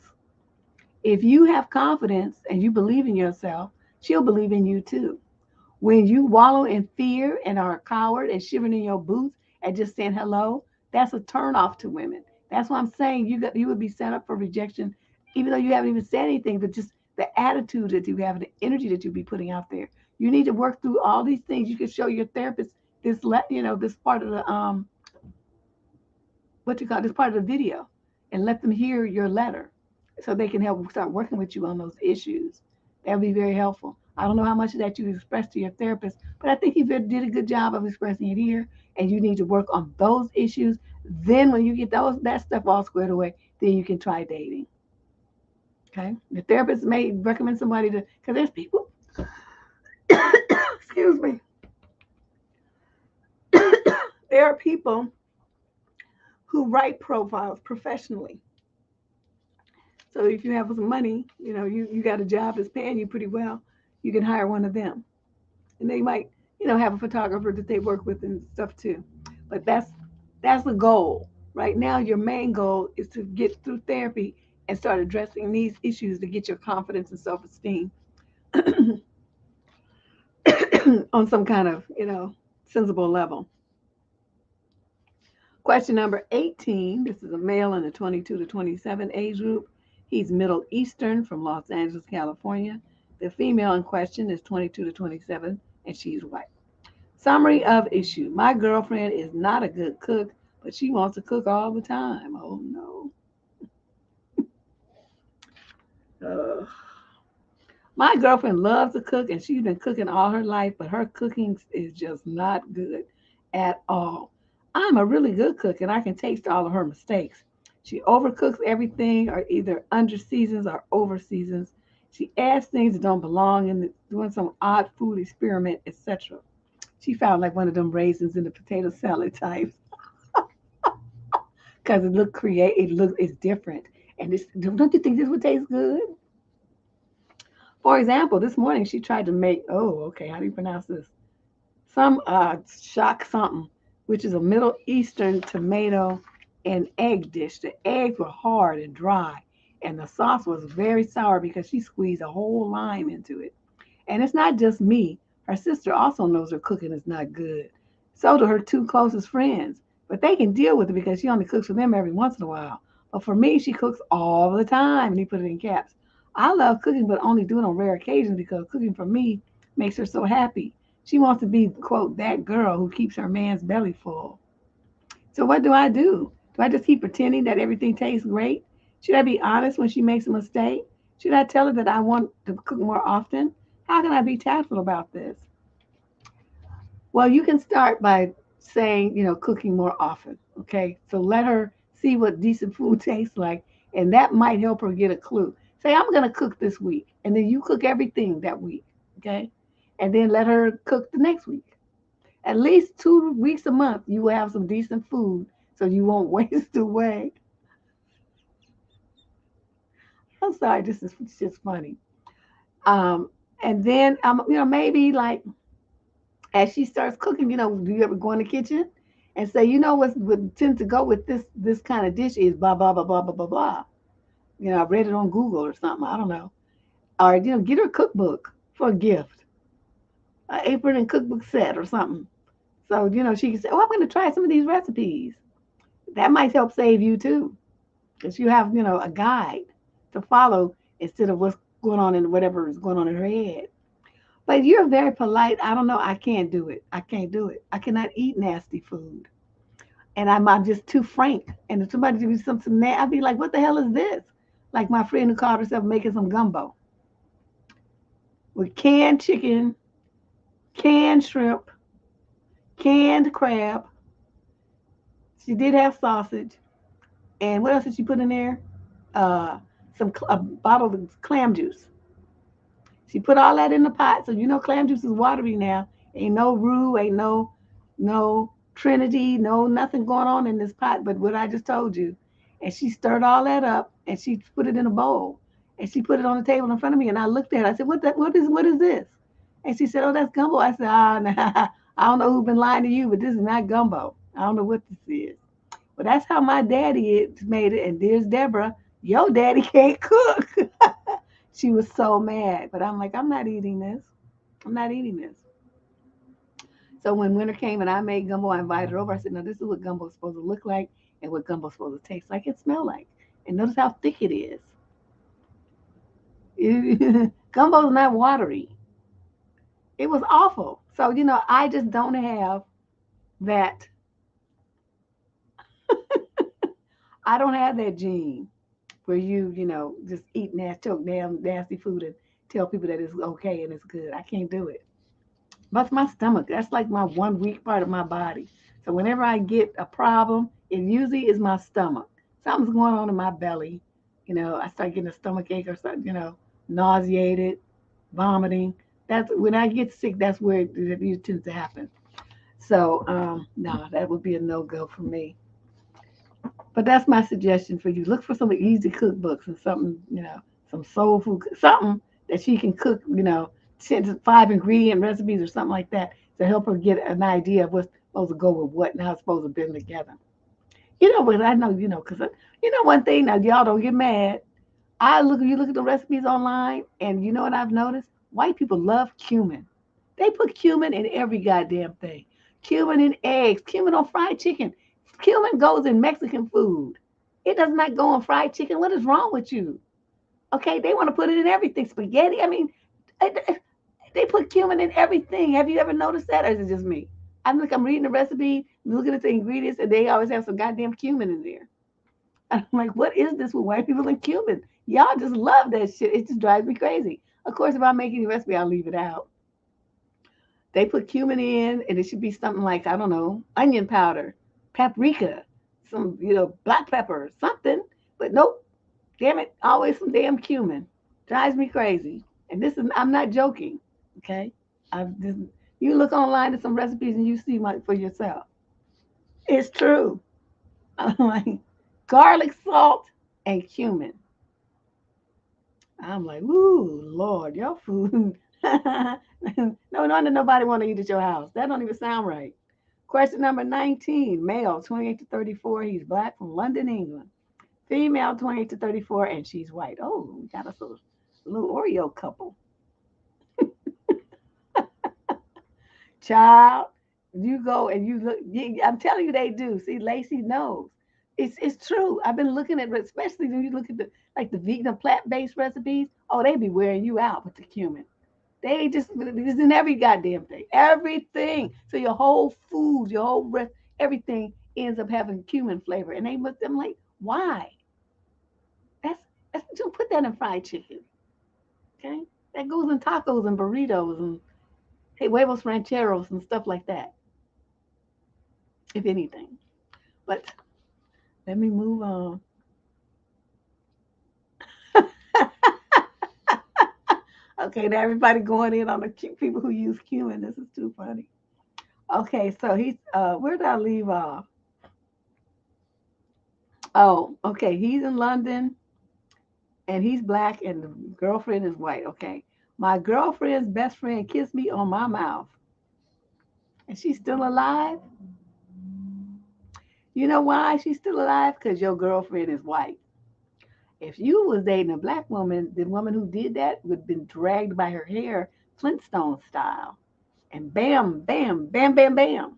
If you have confidence and you believe in yourself, she'll believe in you too. When you wallow in fear and are a coward and shivering in your boots and just saying hello, that's a turnoff to women. That's why I'm saying you would be set up for rejection, even though you haven't even said anything, but just the attitude that you have and the energy that you be putting out there. You need to work through all these things. You can show your therapist this part of the this part of the video, and let them hear your letter so they can help start working with you on those issues. That would be very helpful. I don't know how much of that you expressed to your therapist, but I think you did a good job of expressing it here, and you need to work on those issues. Then when you get that stuff all squared away, then you can try dating. Okay? The therapist may recommend somebody because there's people, excuse me, there are people who write profiles professionally. So if you have some money, you got a job that's paying you pretty well, you can hire one of them. And they might, have a photographer that they work with and stuff too. But that's the goal. Right now, your main goal is to get through therapy and start addressing these issues to get your confidence and self-esteem on some kind of, sensible level. Question number 18. This is a male in the 22 to 27 age group. He's Middle Eastern from Los Angeles, California. The female in question is 22 to 27, and she's white. Summary of issue. My girlfriend is not a good cook, but she wants to cook all the time. Oh, no. Ugh. My girlfriend loves to cook, and she's been cooking all her life, but her cooking is just not good at all. I'm a really good cook, and I can taste all of her mistakes. She overcooks everything, or either under seasons or over seasons. She adds things that don't belong in doing some odd food experiment, etc. She found like one of them raisins in the potato salad types because it look it's different. And this, don't you think this would taste good? For example, this morning she tried to make, oh, okay, how do you pronounce this? Some shock something, which is a Middle Eastern tomato and egg dish. The eggs were hard and dry, and the sauce was very sour because she squeezed a whole lime into it. And it's not just me. Her sister also knows her cooking is not good. So do her two closest friends. But they can deal with it because she only cooks for them every once in a while. But for me, she cooks all the time. And he put it in caps. I love cooking, but only do it on rare occasions because cooking for me makes her so happy. She wants to be, quote, that girl who keeps her man's belly full. So what do I do? Do I just keep pretending that everything tastes great? Should I be honest when she makes a mistake? Should I tell her that I want to cook more often? How can I be tactful about this? Well, you can start by saying, cooking more often. Okay. So let her see what decent food tastes like, and that might help her get a clue. Say, I'm going to cook this week, and then you cook everything that week. Okay. And then let her cook the next week. At least 2 weeks a month, you will have some decent food so you won't waste away. I'm sorry, this is just funny. Um, and then, maybe like as she starts cooking, do you ever go in the kitchen and say, what tends to go with this kind of dish is blah blah blah blah blah blah blah. I read it on Google or something. I don't know. Or get her a cookbook for a gift, an apron and cookbook set or something. So she can say, "Oh, I'm going to try some of these recipes." That might help save you too, because you have a guide to follow instead of what's going on in whatever is going on in her head. But you're very polite. I don't know. I can't do it. I can't do it. I cannot eat nasty food. And I'm just too frank. And if somebody gives me something, I'd be like, what the hell is this? Like my friend who called herself making some gumbo with canned chicken, canned shrimp, canned crab. She did have sausage. And what else did she put in there? Uh, a bottle of clam juice. She put all that in the pot, so clam juice is watery now. Ain't no roux, ain't no Trinity, no nothing going on in this pot but what I just told you. And she stirred all that up and she put it in a bowl. And she put it on the table in front of me and I looked at it. I said, what is this? And she said, oh, that's gumbo. I said, nah, I don't know who's been lying to you, but this is not gumbo. I don't know what this is. But that's how my daddy made it. And there's Deborah. Your daddy can't cook. She was so mad. But I'm like, I'm not eating this. I'm not eating this. So when winter came and I made gumbo, I invited her over. I said, no, this is what gumbo is supposed to look like and what gumbo is supposed to taste like and smell like. And notice how thick it is. Gumbo is not watery. It was awful. So, I just don't have that. I don't have that gene where just eat nasty food and tell people that it's okay and it's good. I can't do it. That's my stomach. That's like my one weak part of my body. So whenever I get a problem, it usually is my stomach. Something's going on in my belly. I start getting a stomach ache or something, nauseated, vomiting. That's when I get sick, that's where it tends to happen. So, no, that would be a no-go for me. But that's my suggestion for you. Look for some easy cookbooks and something, some soul food, something that she can cook, 5 ingredient recipes or something like that to help her get an idea of what's supposed to go with what and how it's supposed to blend together. What I know, because one thing now, y'all don't get mad. You look at the recipes online, and you know what I've noticed? White people love cumin. They put cumin in every goddamn thing. Cumin in eggs, cumin on fried chicken. Cumin goes in Mexican food. It does not go in fried chicken. What is wrong with you? Okay, they want to put it in everything. Spaghetti. I mean, they put cumin in everything. Have you ever noticed that, or is it just me? I'm reading the recipe, looking at the ingredients, and they always have some goddamn cumin in there. I'm like, what is this with white people and cumin? Y'all just love that shit. It just drives me crazy. Of course, if I'm making a recipe, I'll leave it out. They put cumin in, and it should be something like, I don't know, onion powder, paprika, some, black pepper, something. But nope, damn it, always some damn cumin. Drives me crazy. And this is, I'm not joking, okay? This, you look online at some recipes and you see for yourself. It's true. I'm like, garlic, salt, and cumin. I'm like, ooh, Lord, your food. No wonder nobody want to eat at your house. That don't even sound right. Question number 19, male, 28 to 34. He's black from London, England. Female, 28 to 34, and she's white. Oh, we got us a little Oreo couple. Child, you go and you look. I'm telling you, they do. See, Lacey knows. It's true. I've been looking at, especially when you look at the vegan plant-based recipes. Oh, they be wearing you out with the cumin. They just it's in every goddamn thing, everything. So your whole food, your whole everything ends up having cumin flavor. And I'm like, why? That's don't put that in fried chicken. Okay, that goes in tacos and burritos and hey huevos rancheros and stuff like that. If anything, but let me move on. Okay, now everybody going in on the people who use cumin. This is too funny. Okay, so he's where did I leave off? Oh, okay, he's in London and he's black and the girlfriend is white. Okay, my girlfriend's best friend kissed me on my mouth, and she's still alive. You know why she's still alive? Because your girlfriend is white. If you was dating a black woman, the woman who did that would have been dragged by her hair, Flintstone style, and bam, bam, bam, bam, bam.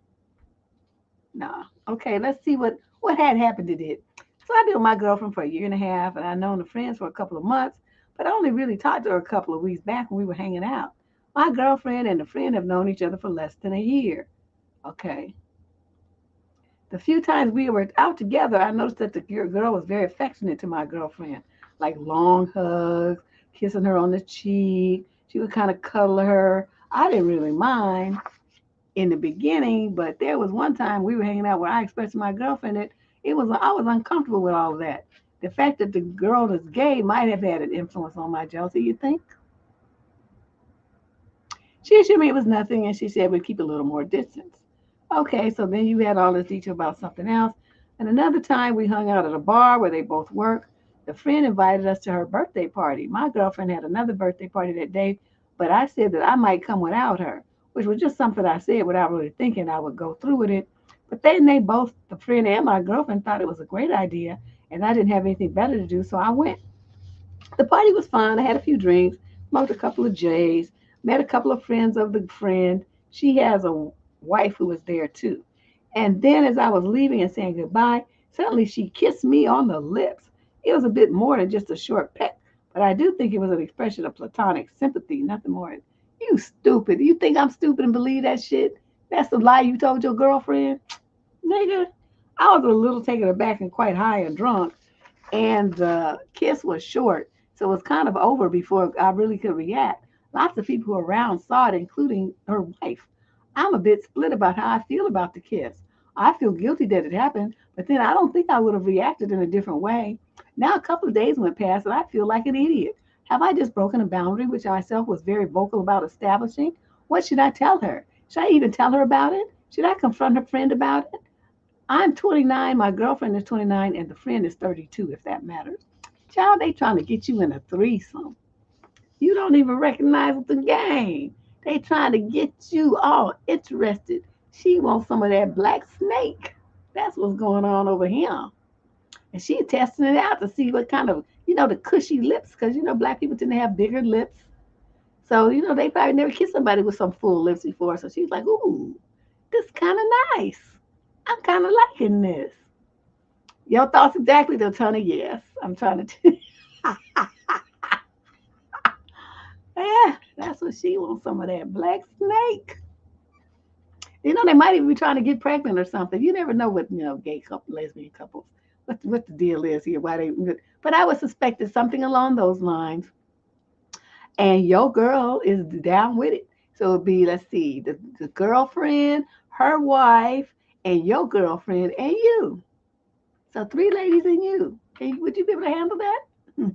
Nah. Okay, let's see what had happened to it. So I've been with my girlfriend for a year and a half, and I've known the friends for a couple of months, but I only really talked to her a couple of weeks back when we were hanging out. My girlfriend and the friend have known each other for less than a year. Okay. The few times we were out together, I noticed that the girl was very affectionate to my girlfriend, like long hugs, kissing her on the cheek. She would kind of cuddle her. I didn't really mind in the beginning, but there was one time we were hanging out where I expressed to my girlfriend that I was uncomfortable with all of that. The fact that the girl is gay might have had an influence on my jealousy, you think? She assured me it was nothing, and she said we'd keep a little more distance. Okay, so then you had all this detail about something else. And another time we hung out at a bar where they both work. The friend invited us to her birthday party. My girlfriend had another birthday party that day, but I said that I might come without her, which was just something I said without really thinking I would go through with it. But then they both, the friend and my girlfriend, thought it was a great idea, and I didn't have anything better to do, so I went. The party was fun. I had a few drinks, smoked a couple of J's, met a couple of friends of the friend. She has a wife who was there too. And then as I was leaving and saying goodbye, suddenly she kissed me on the lips. It was a bit more than just a short peck, but I do think it was an expression of platonic sympathy, nothing more. You stupid. You think I'm stupid and believe that shit? That's the lie you told your girlfriend? Nigga, I was a little taken aback and quite high and drunk, and the kiss was short, so it was kind of over before I really could react. Lots of people around saw it, including her wife. I'm a bit split about how I feel about the kiss. I feel guilty that it happened, but then I don't think I would have reacted in a different way. Now a couple of days went past and I feel like an idiot. Have I just broken a boundary which I myself was very vocal about establishing? What should I tell her? Should I even tell her about it? Should I confront her friend about it? I'm 29, my girlfriend is 29, and the friend is 32, if that matters. Child, they trying to get you in a threesome. You don't even recognize the game. They trying to get you all interested. She wants some of that black snake. That's what's going on over here. And she testing it out to see what kind of, the cushy lips, because, black people tend to have bigger lips. So, they probably never kissed somebody with some full lips before. So she's like, ooh, this kind of nice. I'm kind of liking this. Your thoughts exactly, though, Tony? Yes. I'm trying to. Yeah, that's what she wants, some of that black snake. They might even be trying to get pregnant or something. You never know what, gay couple, lesbian couples, what the deal is here, why they, but I would suspect it's something along those lines. And your girl is down with it. So it'd be, let's see, the girlfriend, her wife, and your girlfriend and you. So three ladies and you. Would you be able to handle that? Hmm.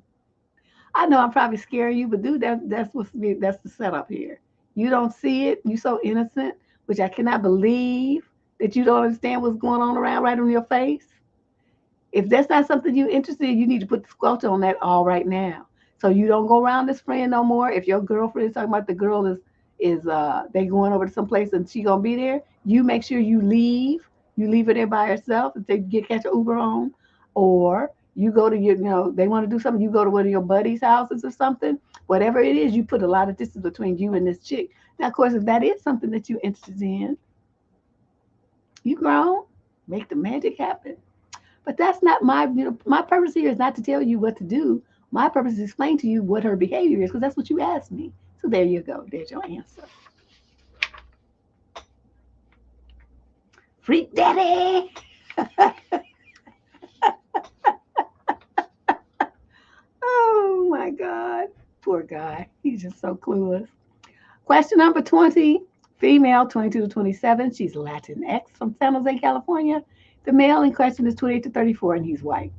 I know I'm probably scaring you, but dude, that's the setup here. You don't see it. You so innocent, which I cannot believe that you don't understand what's going on around right on your face. If that's not something you're interested in, you need to put the squelch on that all right now. So you don't go around this friend no more. If your girlfriend is talking about the girl is they going over to some place and she gonna be there, you make sure you leave. You leave her there by herself and they catch an Uber home, or you go to they want to do something. You go to one of your buddies' houses or something. Whatever it is, you put a lot of distance between you and this chick. Now, of course, if that is something that you're interested in, you grown, make the magic happen. But that's not my purpose here is not to tell you what to do. My purpose is to explain to you what her behavior is because that's what you asked me. So there you go. There's your answer. Freak daddy. Oh my God. Poor guy. He's just so clueless. Question number 20. Female, 22 to 27. She's Latinx from San Jose, California. The male in question is 28 to 34 and he's white.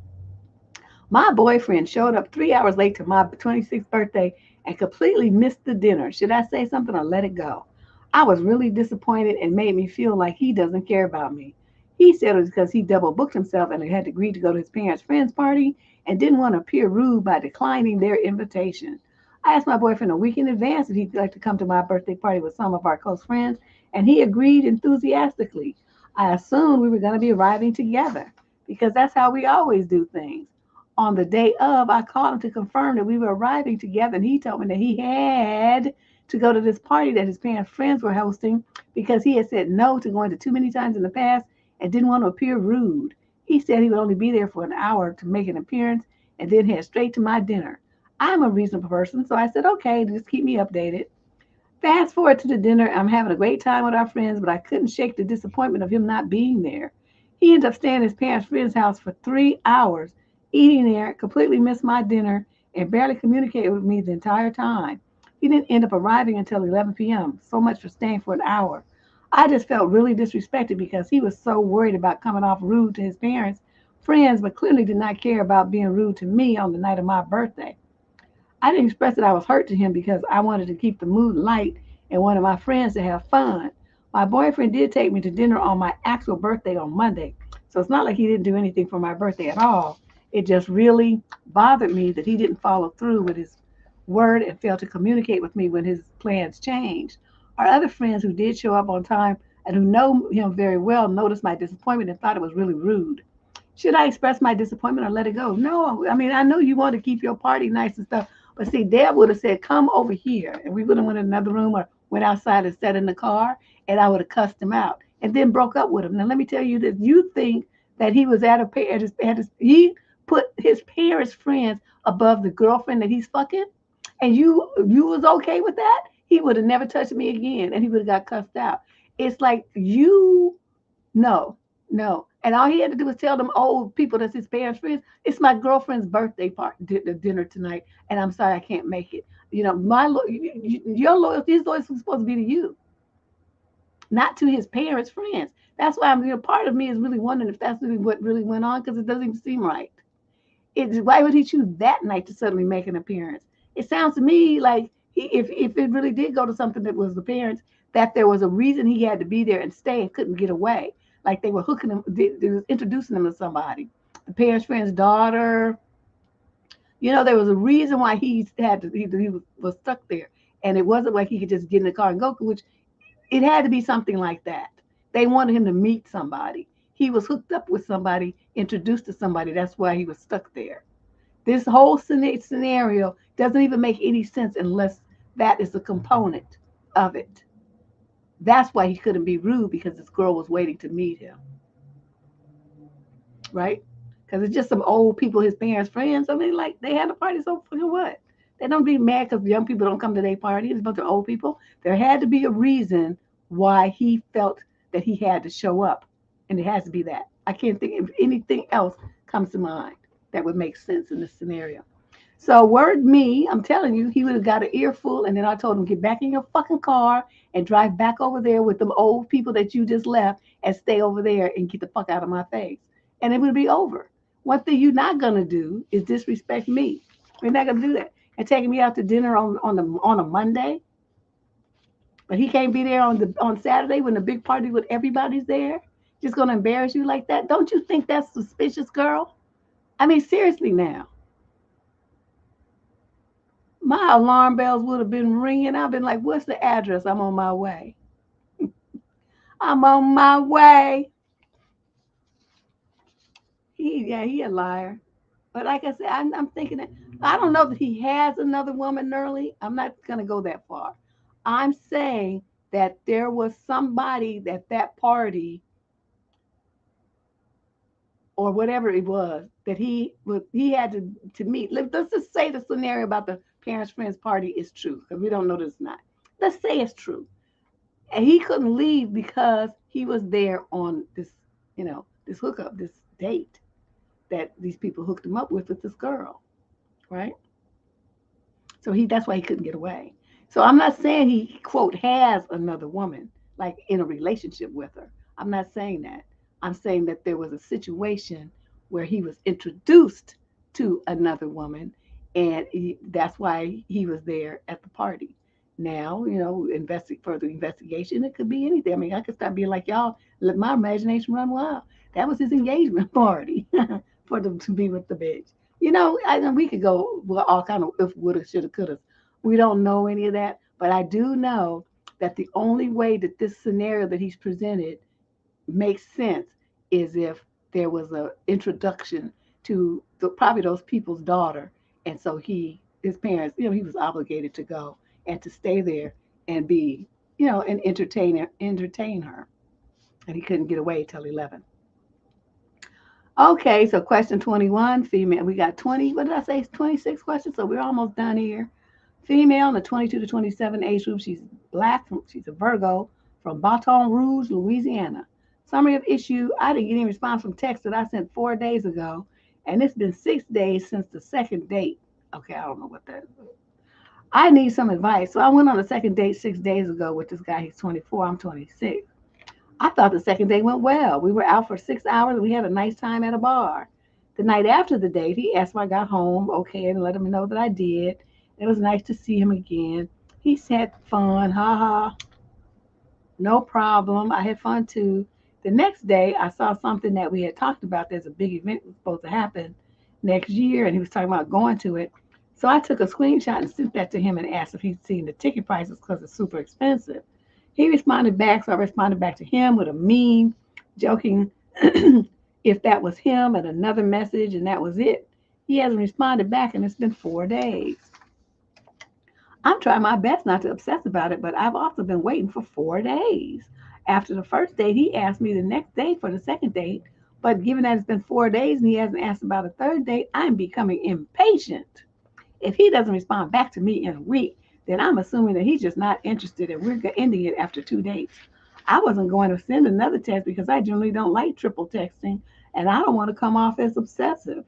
My boyfriend showed up 3 hours late to my 26th birthday and completely missed the dinner. Should I say something or let it go? I was really disappointed and made me feel like he doesn't care about me. He said it was because he double booked himself and had agreed to go to his parents' friend's party and didn't want to appear rude by declining their invitation. I asked my boyfriend a week in advance if he'd like to come to my birthday party with some of our close friends, and he agreed enthusiastically. I assumed we were going to be arriving together because that's how we always do things. On the day of, I called him to confirm that we were arriving together, and he told me that he had to go to this party that his parents' friends were hosting because he had said no to going to too many times in the past and didn't want to appear rude. He said he would only be there for an hour to make an appearance and then head straight to my dinner. I'm a reasonable person, so I said, okay, just keep me updated. Fast forward to the dinner. I'm having a great time with our friends, but I couldn't shake the disappointment of him not being there. He ended up staying at his parents' friend's house for 3 hours, eating there, completely missed my dinner, and barely communicated with me the entire time. He didn't end up arriving until 11 p.m. So much for staying for an hour. I just felt really disrespected because he was so worried about coming off rude to his parents' friends, but clearly did not care about being rude to me on the night of my birthday. I didn't express that I was hurt to him because I wanted to keep the mood light and wanted my friends to have fun. My boyfriend did take me to dinner on my actual birthday on Monday, so it's not like he didn't do anything for my birthday at all. It just really bothered me that he didn't follow through with his word and failed to communicate with me when his plans changed. Our other friends who did show up on time and who know him very well noticed my disappointment and thought it was really rude. Should I express my disappointment or let it go? No, I mean, I know you want to keep your party nice and stuff, but see, Deb would have said, come over here. And we would have went in another room or went outside and sat in the car, and I would have cussed him out and then broke up with him. Now, let me tell you this. You think that he was he put his parents' friends above the girlfriend that he's fucking, and you was okay with that? He would have never touched me again, and he would have got cussed out. It's like no, no. And all he had to do was tell them old people that's his parents' friends, it's my girlfriend's birthday party, dinner tonight, and I'm sorry I can't make it. Your loyalty, his loyalty is supposed to be to you, not to his parents' friends. That's why part of me is really wondering if that's really what really went on because it doesn't even seem right. Why would he choose that night to suddenly make an appearance? It sounds to me like if it really did go to something that was the parents, that there was a reason he had to be there and stay and couldn't get away. Like they were hooking him, they was introducing him to somebody, the parents' friend's daughter. There was a reason why he was stuck there, and it wasn't like he could just get in the car and go, which it had to be something like that. They wanted him to meet somebody. He was hooked up with somebody, introduced to somebody. That's why he was stuck there. This whole scenario doesn't even make any sense unless that is a component of it. That's why he couldn't be rude because this girl was waiting to meet him. right? Because it's just some old people, his parents' friends. I mean, like they had a party, so for what? They don't be mad because young people don't come to their party. It's a bunch of old people. There had to be a reason why he felt that he had to show up, and it has to be that. I can't think if anything else comes to mind that would make sense in this scenario. So, word me, I'm telling you, he would have got an earful, and then I told him, get back in your fucking car and drive back over there with them old people that you just left and stay over there and get the fuck out of my face. And it would be over. One thing you're not gonna do is disrespect me. We're not gonna do that. And taking me out to dinner on a Monday, but he can't be there on Saturday when the big party with everybody's there. Just gonna embarrass you like that? Don't you think that's suspicious, girl? I mean, seriously now. My alarm bells would have been ringing. I've been like, what's the address? I'm on my way. I'm on my way. He a liar. But like I said, I'm thinking that I don't know that he has another woman, Nerly. I'm not gonna go that far. I'm saying that there was somebody at that party or whatever it was that he had to meet. Let's just say the scenario about the parents' friends party is true because we don't know this not. Let's say it's true. And he couldn't leave because he was there on this, this hookup, this date that these people hooked him up with this girl, right? So that's why he couldn't get away. So I'm not saying he quote has another woman like in a relationship with her. I'm not saying that. I'm saying that there was a situation where he was introduced to another woman, and that's why he was there at the party. Now, further investigation. It could be anything. I mean, I could start being like, y'all, let my imagination run wild. That was his engagement party for them to be with the bitch. We could go well, all kind of if, woulda, shoulda, coulda. We don't know any of that, but I do know that the only way that this scenario that he's presented makes sense is if there was a introduction to probably those people's daughter, and so his parents, he was obligated to go and to stay there and be, and entertain her, and he couldn't get away till 11. Okay, so question 21, female. We got 20, what did I say? 26 questions, so we're almost done here. Female in the 22 to 27 age group. She's black. She's a Virgo from Baton Rouge, Louisiana. Summary of issue. I didn't get any response from text that I sent 4 days ago, and it's been 6 days since the second date. Okay, I don't know what that is. I need some advice. So I went on a second date 6 days ago with this guy. He's 24. I'm 26. I thought the second date went well. We were out for 6 hours and we had a nice time at a bar. The night after the date, he asked if I got home okay and let him know that I did. It was nice to see him again. He said fun, haha, no problem. I had fun too. The next day, I saw something that we had talked about. There's a big event that was supposed to happen next year, and he was talking about going to it. So I took a screenshot and sent that to him and asked if he'd seen the ticket prices because it's super expensive. He responded back, so I responded back to him with a meme, joking if that was him, and another message, and that was it. He hasn't responded back, and it's been 4 days. I'm trying my best not to obsess about it, but I've also been waiting for 4 days. After the first date, he asked me the next day for the second date, but given that it's been 4 days and he hasn't asked about a third date, I'm becoming impatient. If he doesn't respond back to me in a week, then I'm assuming that he's just not interested and we're ending it after 2 dates. I wasn't going to send another text because I generally don't like triple texting and I don't want to come off as obsessive.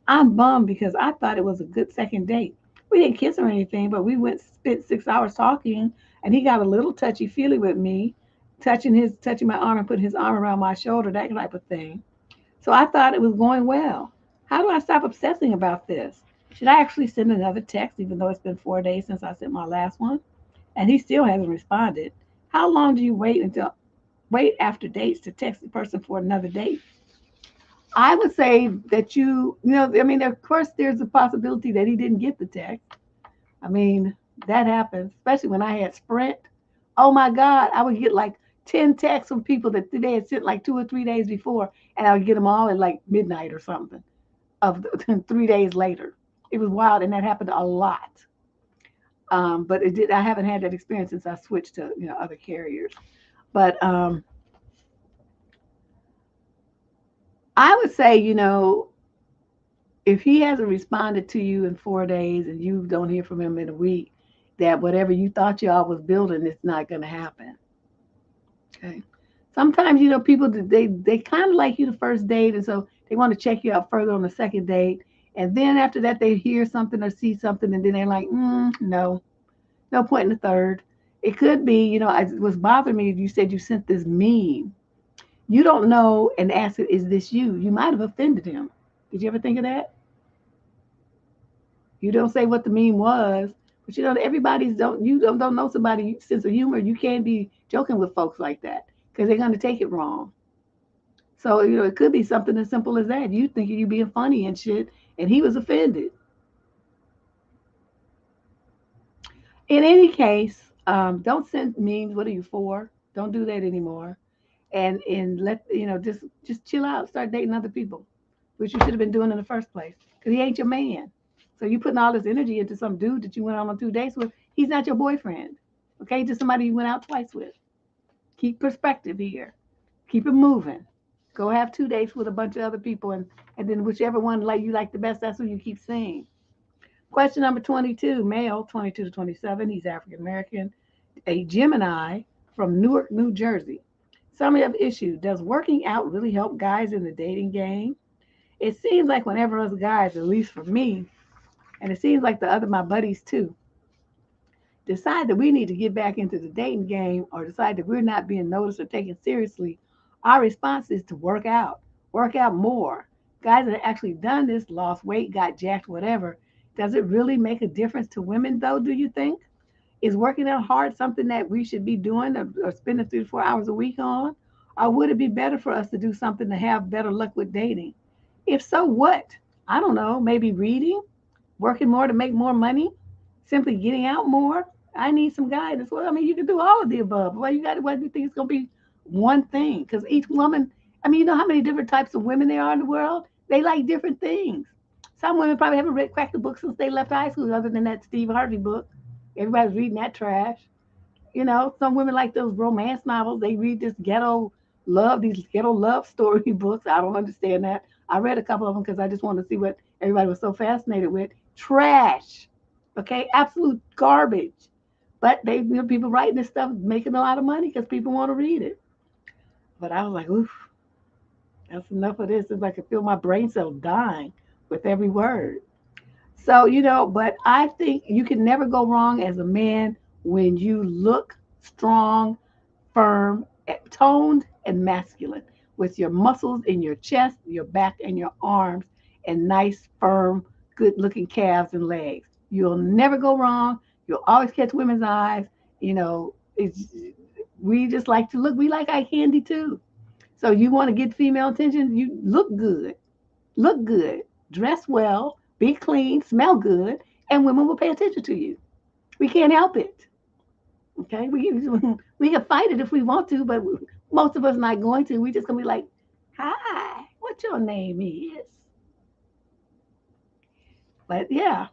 I'm bummed because I thought it was a good second date. We didn't kiss or anything, but we spent 6 hours talking and he got a little touchy feely with me, touching my arm and putting his arm around my shoulder, that type of thing. So I thought it was going well. How do I stop obsessing about this? Should I actually send another text, even though it's been 4 days since I sent my last one? And he still hasn't responded. How long do you wait after dates to text the person for another date? I would say that I mean, of course, there's a possibility that he didn't get the text. I mean, that happens, especially when I had Sprint. Oh my God, I would get like 10 texts from people that they had sent like 2 or 3 days before, and I would get them all at like midnight or something of 3 days later. It was wild, and that happened a lot. But it did. I haven't had that experience since I switched to other carriers. But I would say, if he hasn't responded to you in 4 days and you don't hear from him in a week, that whatever you thought y'all was building, it's not going to happen. Okay. Sometimes, people, they kind of like you the first date, and so they want to check you out further on the second date. And then after that, they hear something or see something, and then they're like, no, no point in the third. It could be, it was bothering me. You said you sent this meme. You don't know and ask it, is this you? You might have offended him. Did you ever think of that? You don't say what the meme was, but everybody's don't know somebody's sense of humor. You can't be joking with folks like that because they're gonna take it wrong. So it could be something as simple as that. You thinking you being funny and shit, and he was offended. In any case, don't send memes. What are you for? Don't do that anymore. And let just chill out. Start dating other people, which you should have been doing in the first place. Because he ain't your man. So you putting all this energy into some dude that you went on 2 dates with. He's not your boyfriend. Okay, just somebody you went out twice with. Keep perspective here. Keep it moving. Go have 2 dates with a bunch of other people, and then whichever one you like the best, that's who you keep seeing. Question number 22, male, 22 to 27. He's African American, a Gemini from Newark, New Jersey. Summary of issue: does working out really help guys in the dating game? It seems like whenever us guys, at least for me, and it seems like the other my buddies too, decide that we need to get back into the dating game or decide that we're not being noticed or taken seriously, our response is to work out more. Guys that have actually done this, lost weight, got jacked, whatever. Does it really make a difference to women, though, do you think? Is working out hard something that we should be doing or spending 3 to 4 hours a week on? Or would it be better for us to do something to have better luck with dating? If so, what? I don't know. Maybe reading, working more to make more money, simply getting out more. I need some guidance. Well, I mean, you can do all of the above. Why do you think it's going to be one thing? Because each woman, I mean, you know how many different types of women there are in the world? They like different things. Some women probably haven't cracked the book since they left high school, other than that Steve Harvey book. Everybody's reading that trash. Some women like those romance novels. They read these ghetto love story books. I don't understand that. I read a couple of them because I just wanted to see what everybody was so fascinated with. Trash. Okay, absolute garbage. But people writing this stuff making a lot of money because people want to read it. But I was like, oof, that's enough of this. It's like I feel my brain cells dying with every word. So, but I think you can never go wrong as a man when you look strong, firm, toned, and masculine with your muscles in your chest, your back, and your arms, and nice, firm, good looking calves and legs. You'll never go wrong. You'll always catch women's eyes. It's, we just like to look. We like eye candy too. So you want to get female attention, you look good, dress well, be clean, smell good, and women will pay attention to you. We can't help it. Okay, we can fight it if we want to, but most of us not going to. We just gonna be like, "Hi, what your name is?" But yeah,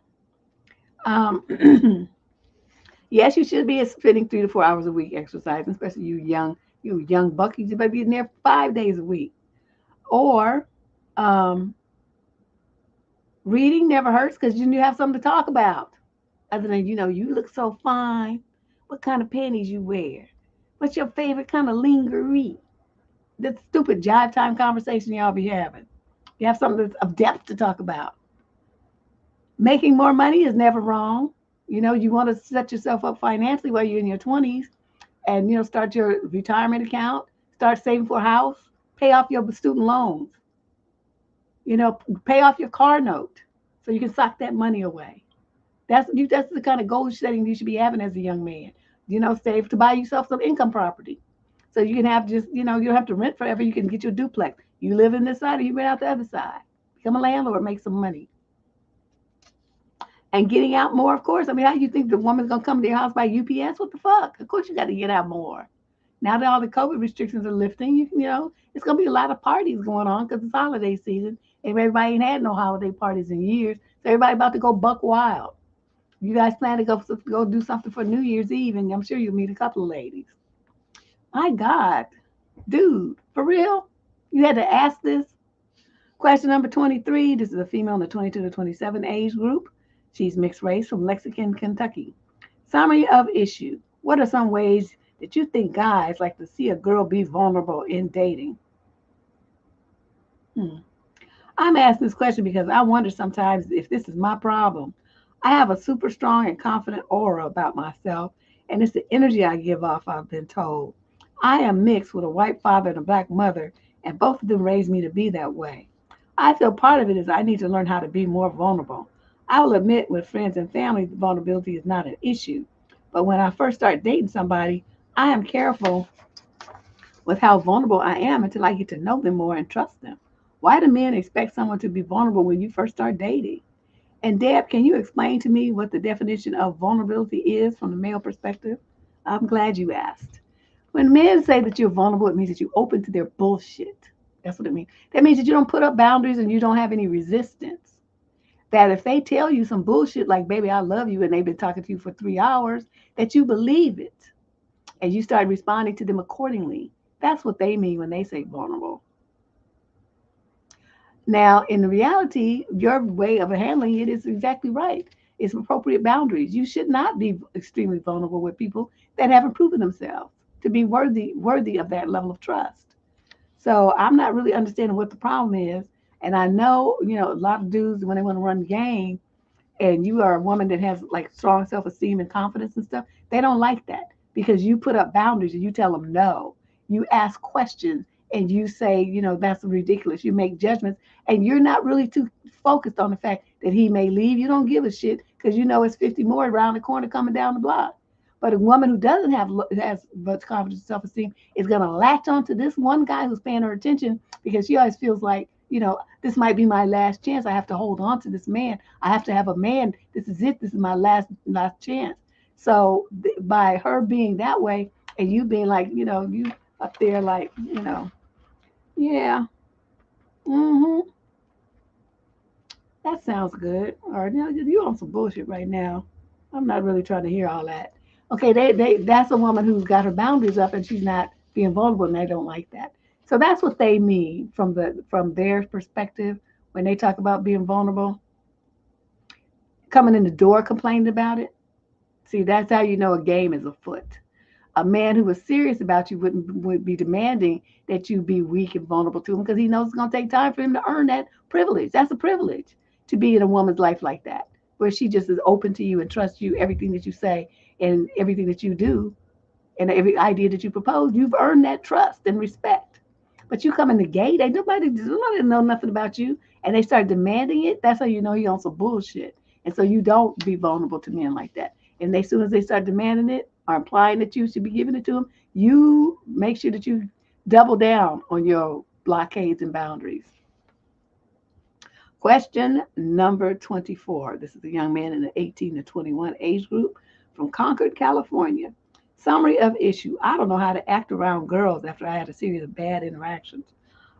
um, yes, you should be spending 3 to 4 hours a week exercising, especially you young buckies. You better be in there 5 days a week. Or um, reading never hurts because you have something to talk about. Other than you look so fine. What kind of panties you wear? What's your favorite kind of lingerie? That stupid jive time conversation y'all be having. You have something that's of depth to talk about. Making more money is never wrong. You want to set yourself up financially while you're in your 20s and, start your retirement account, start saving for a house, pay off your student loans, pay off your car note so you can sock that money away. That's the kind of goal setting you should be having as a young man. Save to buy yourself some income property. So you can have you don't have to rent forever. You can get you a duplex. You live in this side or you rent out the other side. Become a landlord, make some money. And getting out more, of course. I mean, how do you think the woman's gonna come to your house by UPS? What the fuck? Of course you got to get out more. Now that all the COVID restrictions are lifting, it's gonna be a lot of parties going on because it's holiday season, and everybody ain't had no holiday parties in years. So everybody about to go buck wild. You guys plan to go do something for New Year's Eve, and I'm sure you'll meet a couple of ladies. My God, dude, for real? You had to ask this? Question number 23. This is a female in the 22 to 27 age group. She's mixed race from Lexington, Kentucky. Summary of issue. What are some ways that you think guys like to see a girl be vulnerable in dating? I'm asking this question because I wonder sometimes if this is my problem. I have a super strong and confident aura about myself, and it's the energy I give off, I've been told. I am mixed with a white father and a black mother, and both of them raised me to be that way. I feel part of it is I need to learn how to be more vulnerable. I will admit with friends and family, vulnerability is not an issue. But when I first start dating somebody, I am careful with how vulnerable I am until I get to know them more and trust them. Why do men expect someone to be vulnerable when you first start dating? And Deb, can you explain to me what the definition of vulnerability is from the male perspective? I'm glad you asked. When men say that you're vulnerable, it means that you're open to their bullshit. That's what it means. That means that you don't put up boundaries and you don't have any resistance. That if they tell you some bullshit like, baby, I love you, and they've been talking to you for 3 hours, that you believe it and you start responding to them accordingly. That's what they mean when they say vulnerable. Now, in reality, your way of handling it is exactly right. It's appropriate boundaries. You should not be extremely vulnerable with people that haven't proven themselves to be worthy of that level of trust. So I'm not really understanding what the problem is. And I know, a lot of dudes when they want to run game and you are a woman that has like strong self-esteem and confidence and stuff, they don't like that because you put up boundaries and you tell them no. You ask questions and you say, that's ridiculous. You make judgments and you're not really too focused on the fact that he may leave. You don't give a shit because it's 50 more around the corner coming down the block. But a woman who doesn't have has much confidence and self-esteem is going to latch on to this one guy who's paying her attention because she always feels like, this might be my last chance. I have to hold on to this man. I have to have a man. This is it. This is my last chance. So by her being that way and you being like, you up there like, yeah, mm-hmm, that sounds good. Or you on some bullshit right now. I'm not really trying to hear all that. Okay, that's a woman who's got her boundaries up and she's not being vulnerable and they don't like that. So that's what they mean from their perspective when they talk about being vulnerable. Coming in the door complaining about it. See, that's how you know a game is afoot. A man who was serious about you would be demanding that you be weak and vulnerable to him because he knows it's going to take time for him to earn that privilege. That's a privilege to be in a woman's life like that, where she just is open to you and trusts you, everything that you say and everything that you do and every idea that you propose. You've earned that trust and respect. But you come in the gate, ain't nobody know nothing about you, and they start demanding it. That's how you know he on some bullshit. And so you don't be vulnerable to men like that. And as soon as they start demanding it or implying that you should be giving it to them, you make sure that you double down on your blockades and boundaries. Question number 24. This is a young man in the 18 to 21 age group from Concord, California. Summary of issue. I don't know how to act around girls after I had a series of bad interactions.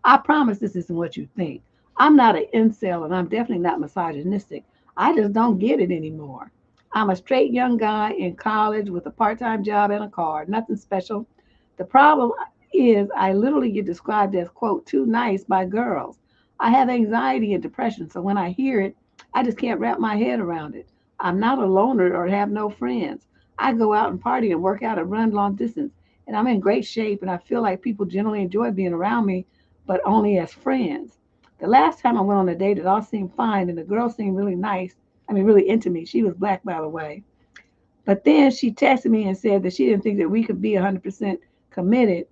I promise this isn't what you think. I'm not an incel and I'm definitely not misogynistic. I just don't get it anymore. I'm a straight young guy in college with a part-time job and a car. Nothing special. The problem is I literally get described as, quote, too nice by girls. I have anxiety and depression, so when I hear it, I just can't wrap my head around it. I'm not a loner or have no friends. I go out and party and work out and run long distance, and I'm in great shape, and I feel like people generally enjoy being around me, but only as friends. The last time I went on a date, it all seemed fine, and the girl seemed really nice. Really into me. She was black, by the way. But then she texted me and said that she didn't think that we could be 100% committed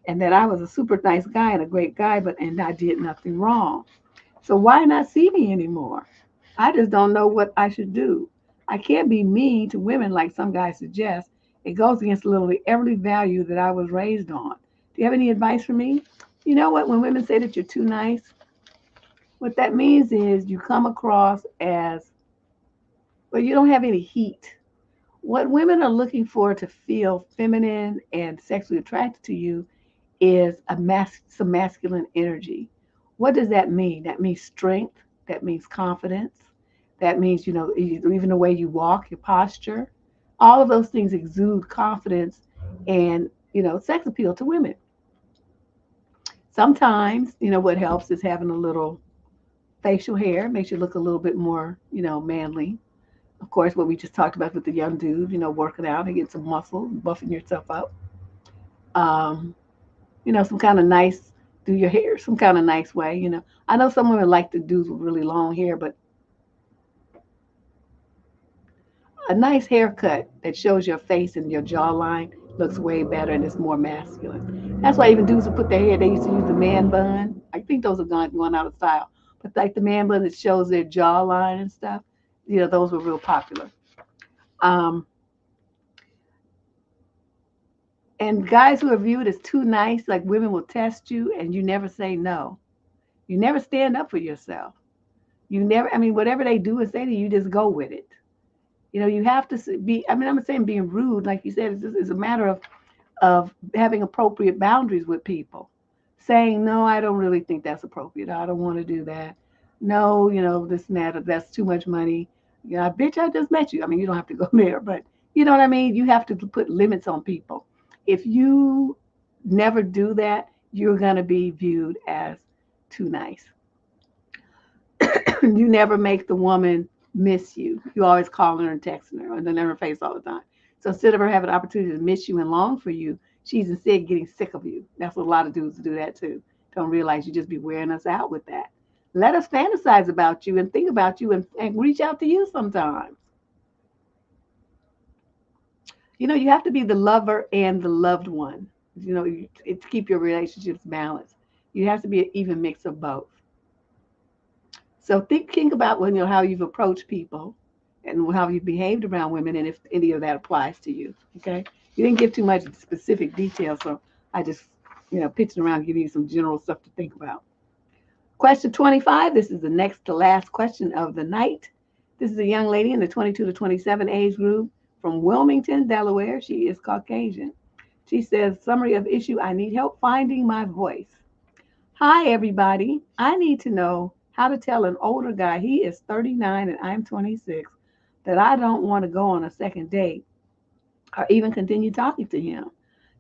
and that I was a super nice guy and a great guy, and I did nothing wrong. So why not see me anymore? I just don't know what I should do. I can't be mean to women like some guys suggest. It goes against literally every value that I was raised on. Do you have any advice for me? You know what? When women say that you're too nice, what that means is you come across as, well, you don't have any heat. What women are looking for to feel feminine and sexually attracted to you is some masculine energy. What does that mean? That means strength. That means confidence. That means, even the way you walk, your posture. All of those things exude confidence and, sex appeal to women. Sometimes, what helps is having a little Facial hair makes you look a little bit more, manly. Of course, what we just talked about with the young dude, working out and getting some muscle, buffing yourself up. Um, some kind of nice, do your hair some kind of nice way. I know some women like to do really long hair, but a nice haircut that shows your face and your jawline looks way better and it's more masculine. That's why even dudes who put their hair, they used to use the man bun. I think those are going out of style. But like the man bun that shows their jawline and stuff, those were real popular. Um, and guys who are viewed as too nice, like women will test you and you never say no. You never stand up for yourself. You never, I mean, whatever they do and say to you, you just go with it. You have to be, I mean, I'm not saying being rude, like you said, it's a matter of having appropriate boundaries with people. Saying, no, I don't really think that's appropriate. I don't want to do that. No, this and that, that's too much money. Bitch, I just met you. I mean, you don't have to go there, but you know what I mean? You have to put limits on people. If you never do that, you're going to be viewed as too nice. You never make the woman miss you. You always calling her and texting her and then in her face all the time. So instead of her having an opportunity to miss you and long for you, she's instead getting sick of you. That's what a lot of dudes do that too. Don't realize you just be wearing us out with that. Let us fantasize about you and think about you and reach out to you sometimes. You have to be the lover and the loved one. To keep your relationships balanced. You have to be an even mix of both. So think about how you've approached people and how you've behaved around women and if any of that applies to you. Okay. You didn't give too much specific details, so I just, pitching around giving you some general stuff to think about. Question 25. This is the next to last question of the night. This is a young lady in the 22 to 27 age group from Wilmington, Delaware. She is Caucasian. She says, summary of issue, I need help finding my voice. Hi, everybody. I need to know how to tell an older guy, he is 39 and I'm 26, that I don't want to go on a second date or even continue talking to him.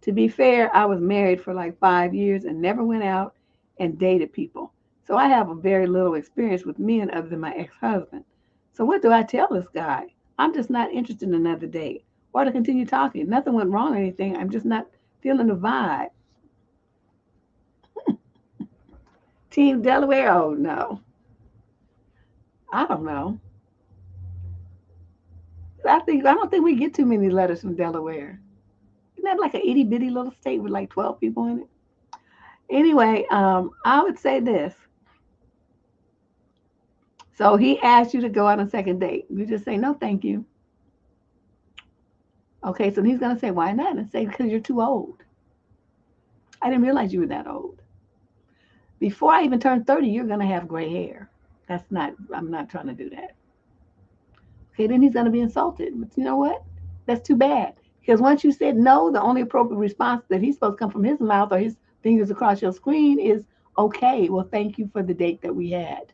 To be fair, I was married for like 5 years and never went out and dated people. So I have a very little experience with men other than my ex-husband. So what do I tell this guy? I'm just not interested in another date or to continue talking. Nothing went wrong or anything. I'm just not feeling the vibe. Team Delaware? Oh, no. I don't know. I don't think we get too many letters from Delaware. Isn't that like an itty bitty little state with like 12 people in it? Anyway, I would say this. So he asked you to go on a second date. You just say, no, thank you. Okay, so he's going to say, why not? And say, because you're too old. I didn't realize you were that old. Before I even turn 30, you're going to have gray hair. I'm not trying to do that. Okay, then he's going to be insulted. But you know what? That's too bad. Because once you said no, the only appropriate response that he's supposed to come from his mouth or his fingers across your screen is, okay, well, thank you for the date that we had.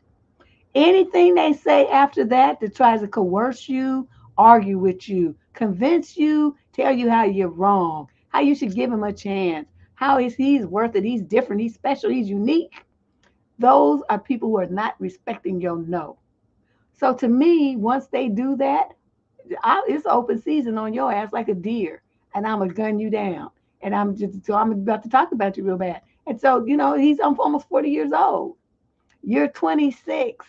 Anything they say after that tries to coerce you, argue with you, convince you, tell you how you're wrong, how you should give him a chance, he's worth it, he's different, he's special, he's unique. Those are people who are not respecting your no. So to me, once they do that, it's open season on your ass like a deer, and I'm gonna gun you down, and I'm about to talk about you real bad. And so he's almost 40 years old. You're 26.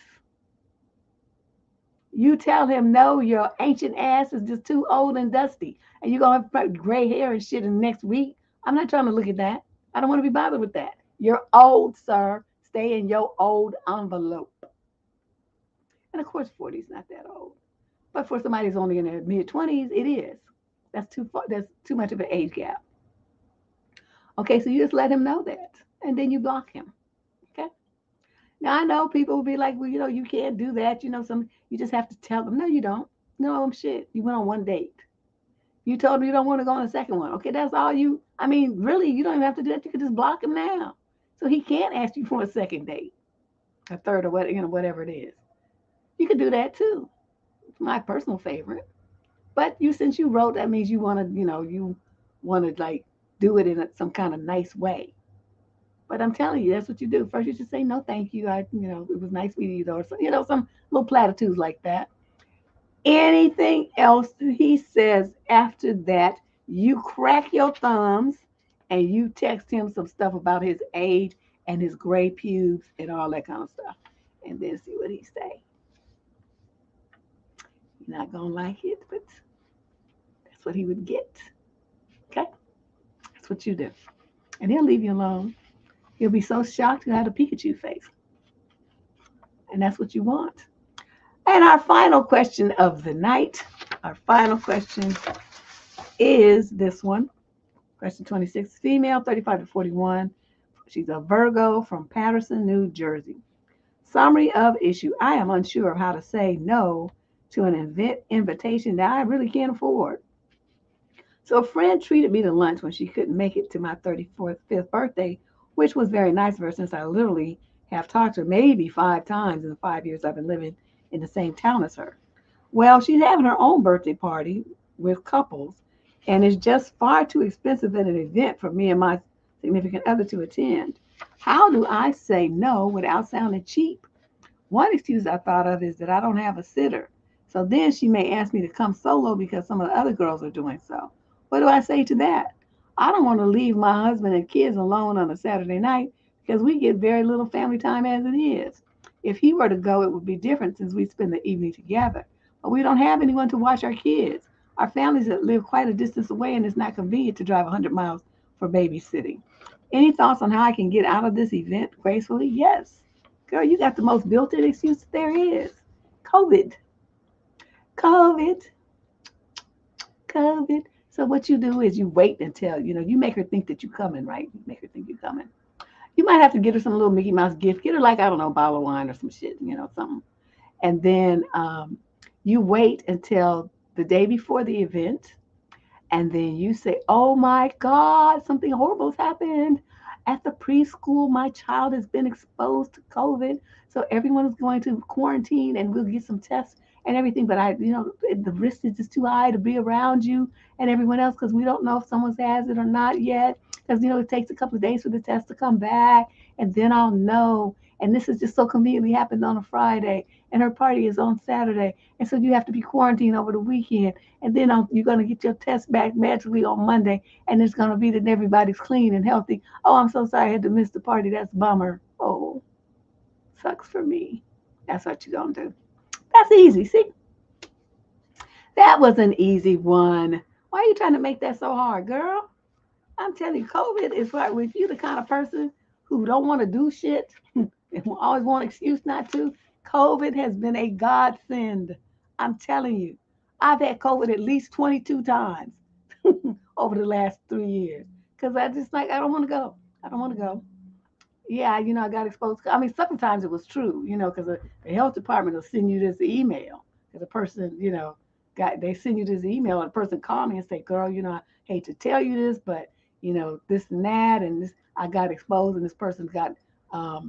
You tell him no, your ancient ass is just too old and dusty, and you're gonna have gray hair and shit in the next week. I'm not trying to look at that. I don't want to be bothered with that. You're old, sir. Stay in your old envelope. And of course, 40 is not that old. But for somebody who's only in their mid-20s, it is. That's too far. That's too much of an age gap. Okay, so you just let him know that, and then you block him. Okay. Now I know people will be like, well, you can't do that. You just have to tell them. No, you don't. No, shit. You went on one date. You told him you don't want to go on a second one. Okay, that's all you. I mean, really, you don't even have to do that. You can just block him now, so he can't ask you for a second date, a third, or whatever it is. You could do that too. It's my personal favorite. But since you wrote, that means you want to, like do it in some kind of nice way. But I'm telling you, that's what you do. First, you should say no, thank you. It was nice meeting you, though, or some little platitudes like that. Anything else he says after that, you crack your thumbs and you text him some stuff about his age and his gray pubes and all that kind of stuff, and then see what he say. You're not gonna like it, but that's what he would get. Okay, that's what you do, and he'll leave you alone. He'll be so shocked he'll have a Pikachu face, and that's what you want. And our final question of the night, our final question is this one. Question 26, female, 35 to 41. She's a Virgo from Patterson, New Jersey. Summary of issue. I am unsure of how to say no to an invitation that I really can't afford. So a friend treated me to lunch when she couldn't make it to my 34th, 5th birthday, which was very nice of her since I literally have talked to her maybe 5 times in the 5 years I've been living in the same town as her. Well, she's having her own birthday party with couples, and it's just far too expensive at an event for me and my significant other to attend. How do I say no without sounding cheap? One excuse I thought of is that I don't have a sitter. So then she may ask me to come solo because some of the other girls are doing so. What do I say to that? I don't want to leave my husband and kids alone on a Saturday night because we get very little family time as it is. If he were to go, it would be different since we spend the evening together. But we don't have anyone to watch our kids. Our families live quite a distance away, and it's not convenient to drive 100 miles for babysitting. Any thoughts on how I can get out of this event gracefully? Yes. Girl, you got the most built-in excuse there is. COVID. COVID. COVID. So what you do is you wait until, you make her think that you're coming, right? You make her think you're coming. You might have to get her some little Mickey Mouse gift. Get her like, I don't know, a bottle of wine or some shit, something. And then you wait until the day before the event. And then you say, oh my God, something horrible has happened. At the preschool, my child has been exposed to COVID. So everyone is going to quarantine and we'll get some tests and everything. But the risk is just too high to be around you and everyone else because we don't know if someone has it or not yet. Because, it takes a couple of days for the test to come back. And then I'll know. And this has just so conveniently happened on a Friday. And her party is on Saturday. And so you have to be quarantined over the weekend. And then you're going to get your test back magically on Monday. And it's going to be that everybody's clean and healthy. Oh, I'm so sorry I had to miss the party. That's a bummer. Oh, sucks for me. That's what you're going to do. That's easy. See? That was an easy one. Why are you trying to make that so hard, girl? I'm telling you, COVID is like if you're the kind of person who don't want to do shit and who always want an excuse not to, COVID has been a godsend. I'm telling you. I've had COVID at least 22 times over the last 3 years. Because I don't want to go. I don't want to go. Yeah, I got exposed. I mean, sometimes it was true, because the health department will send you this email. Because a person, they send you this email, and a person called me and say, girl, I hate to tell you this, but, this and that, and this, I got exposed, and this person got, I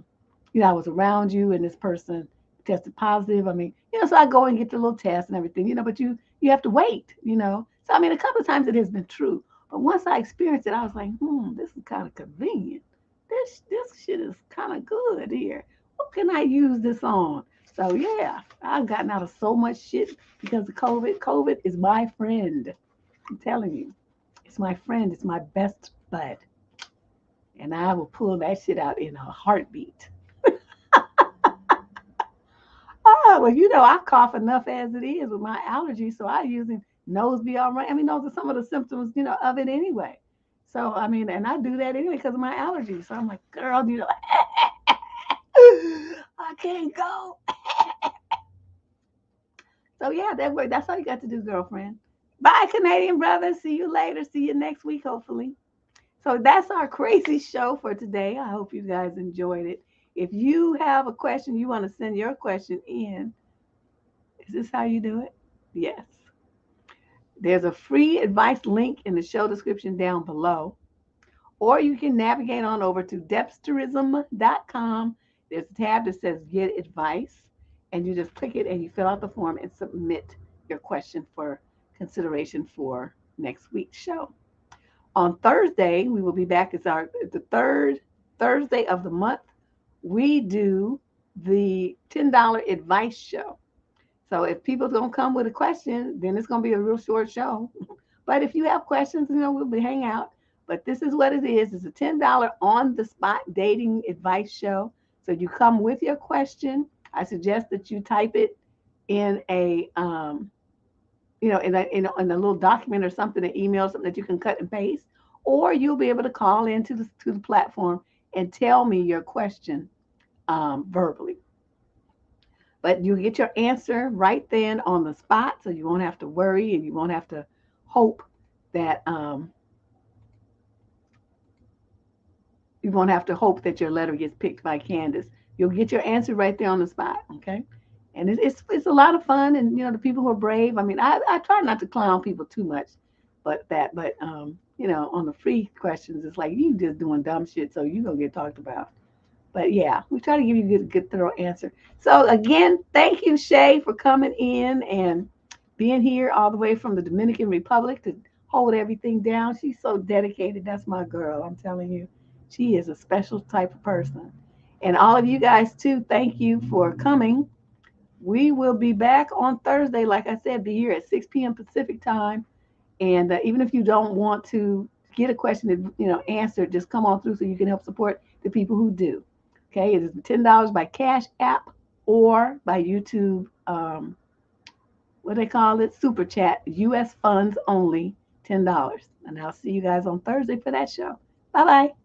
was around you, and this person tested positive. I mean, so I go and get the little test and everything, but you have to wait, So, I mean, a couple of times it has been true. But once I experienced it, I was like, this is kind of convenient. This shit is kind of good here. What can I use this on? So yeah, I've gotten out of so much shit because of COVID. COVID is my friend. I'm telling you, it's my friend. It's my best bud, and I will pull that shit out in a heartbeat. Oh well, I cough enough as it is with my allergies, so I usually nose be all right. I mean, those are some of the symptoms, of it anyway. So I mean, and I do that anyway because of my allergies. So I'm like, girl, I can't go. So yeah, that's all you got to do, girlfriend. Bye, Canadian brother. See you later. See you next week, hopefully. So that's our crazy show for today. I hope you guys enjoyed it. If you have a question, you want to send your question in. Is this how you do it? Yes. There's a free advice link in the show description down below. Or you can navigate on over to debsterism.com. There's a tab that says Get Advice, and you just click it and you fill out the form and submit your question for consideration for next week's show. On Thursday, we will be back. It's the third Thursday of the month, we do the $10 advice show. So if people don't come with a question, then it's going to be a real short show. But if you have questions, we'll be hang out. But this is what it is. It's a $10 on the spot dating advice show. So you come with your question. I suggest that you type it in a in a little document or something, an email, something that you can cut and paste, or you'll be able to call into the platform and tell me your question verbally. But you get your answer right then on the spot, so you won't have to worry and you won't have to hope that your letter gets picked by Candace. You'll get your answer right there on the spot, okay? And it's a lot of fun, and the people who are brave. I mean, I try not to clown people too much, but on the free questions, it's like you just doing dumb shit, so you gonna get talked about. But yeah, we try to give you a good thorough answer. So again, thank you, Shay, for coming in and being here all the way from the Dominican Republic to hold everything down. She's so dedicated. That's my girl. I'm telling you, she is a special type of person. And all of you guys too, thank you for coming. We will be back on Thursday, like I said, be here at 6 p.m. Pacific time. And even if you don't want to get a question answered, just come on through so you can help support the people who do. Okay, it is $10 by Cash App or by YouTube. What they call it? Super Chat. U.S. funds only, $10. And I'll see you guys on Thursday for that show. Bye bye.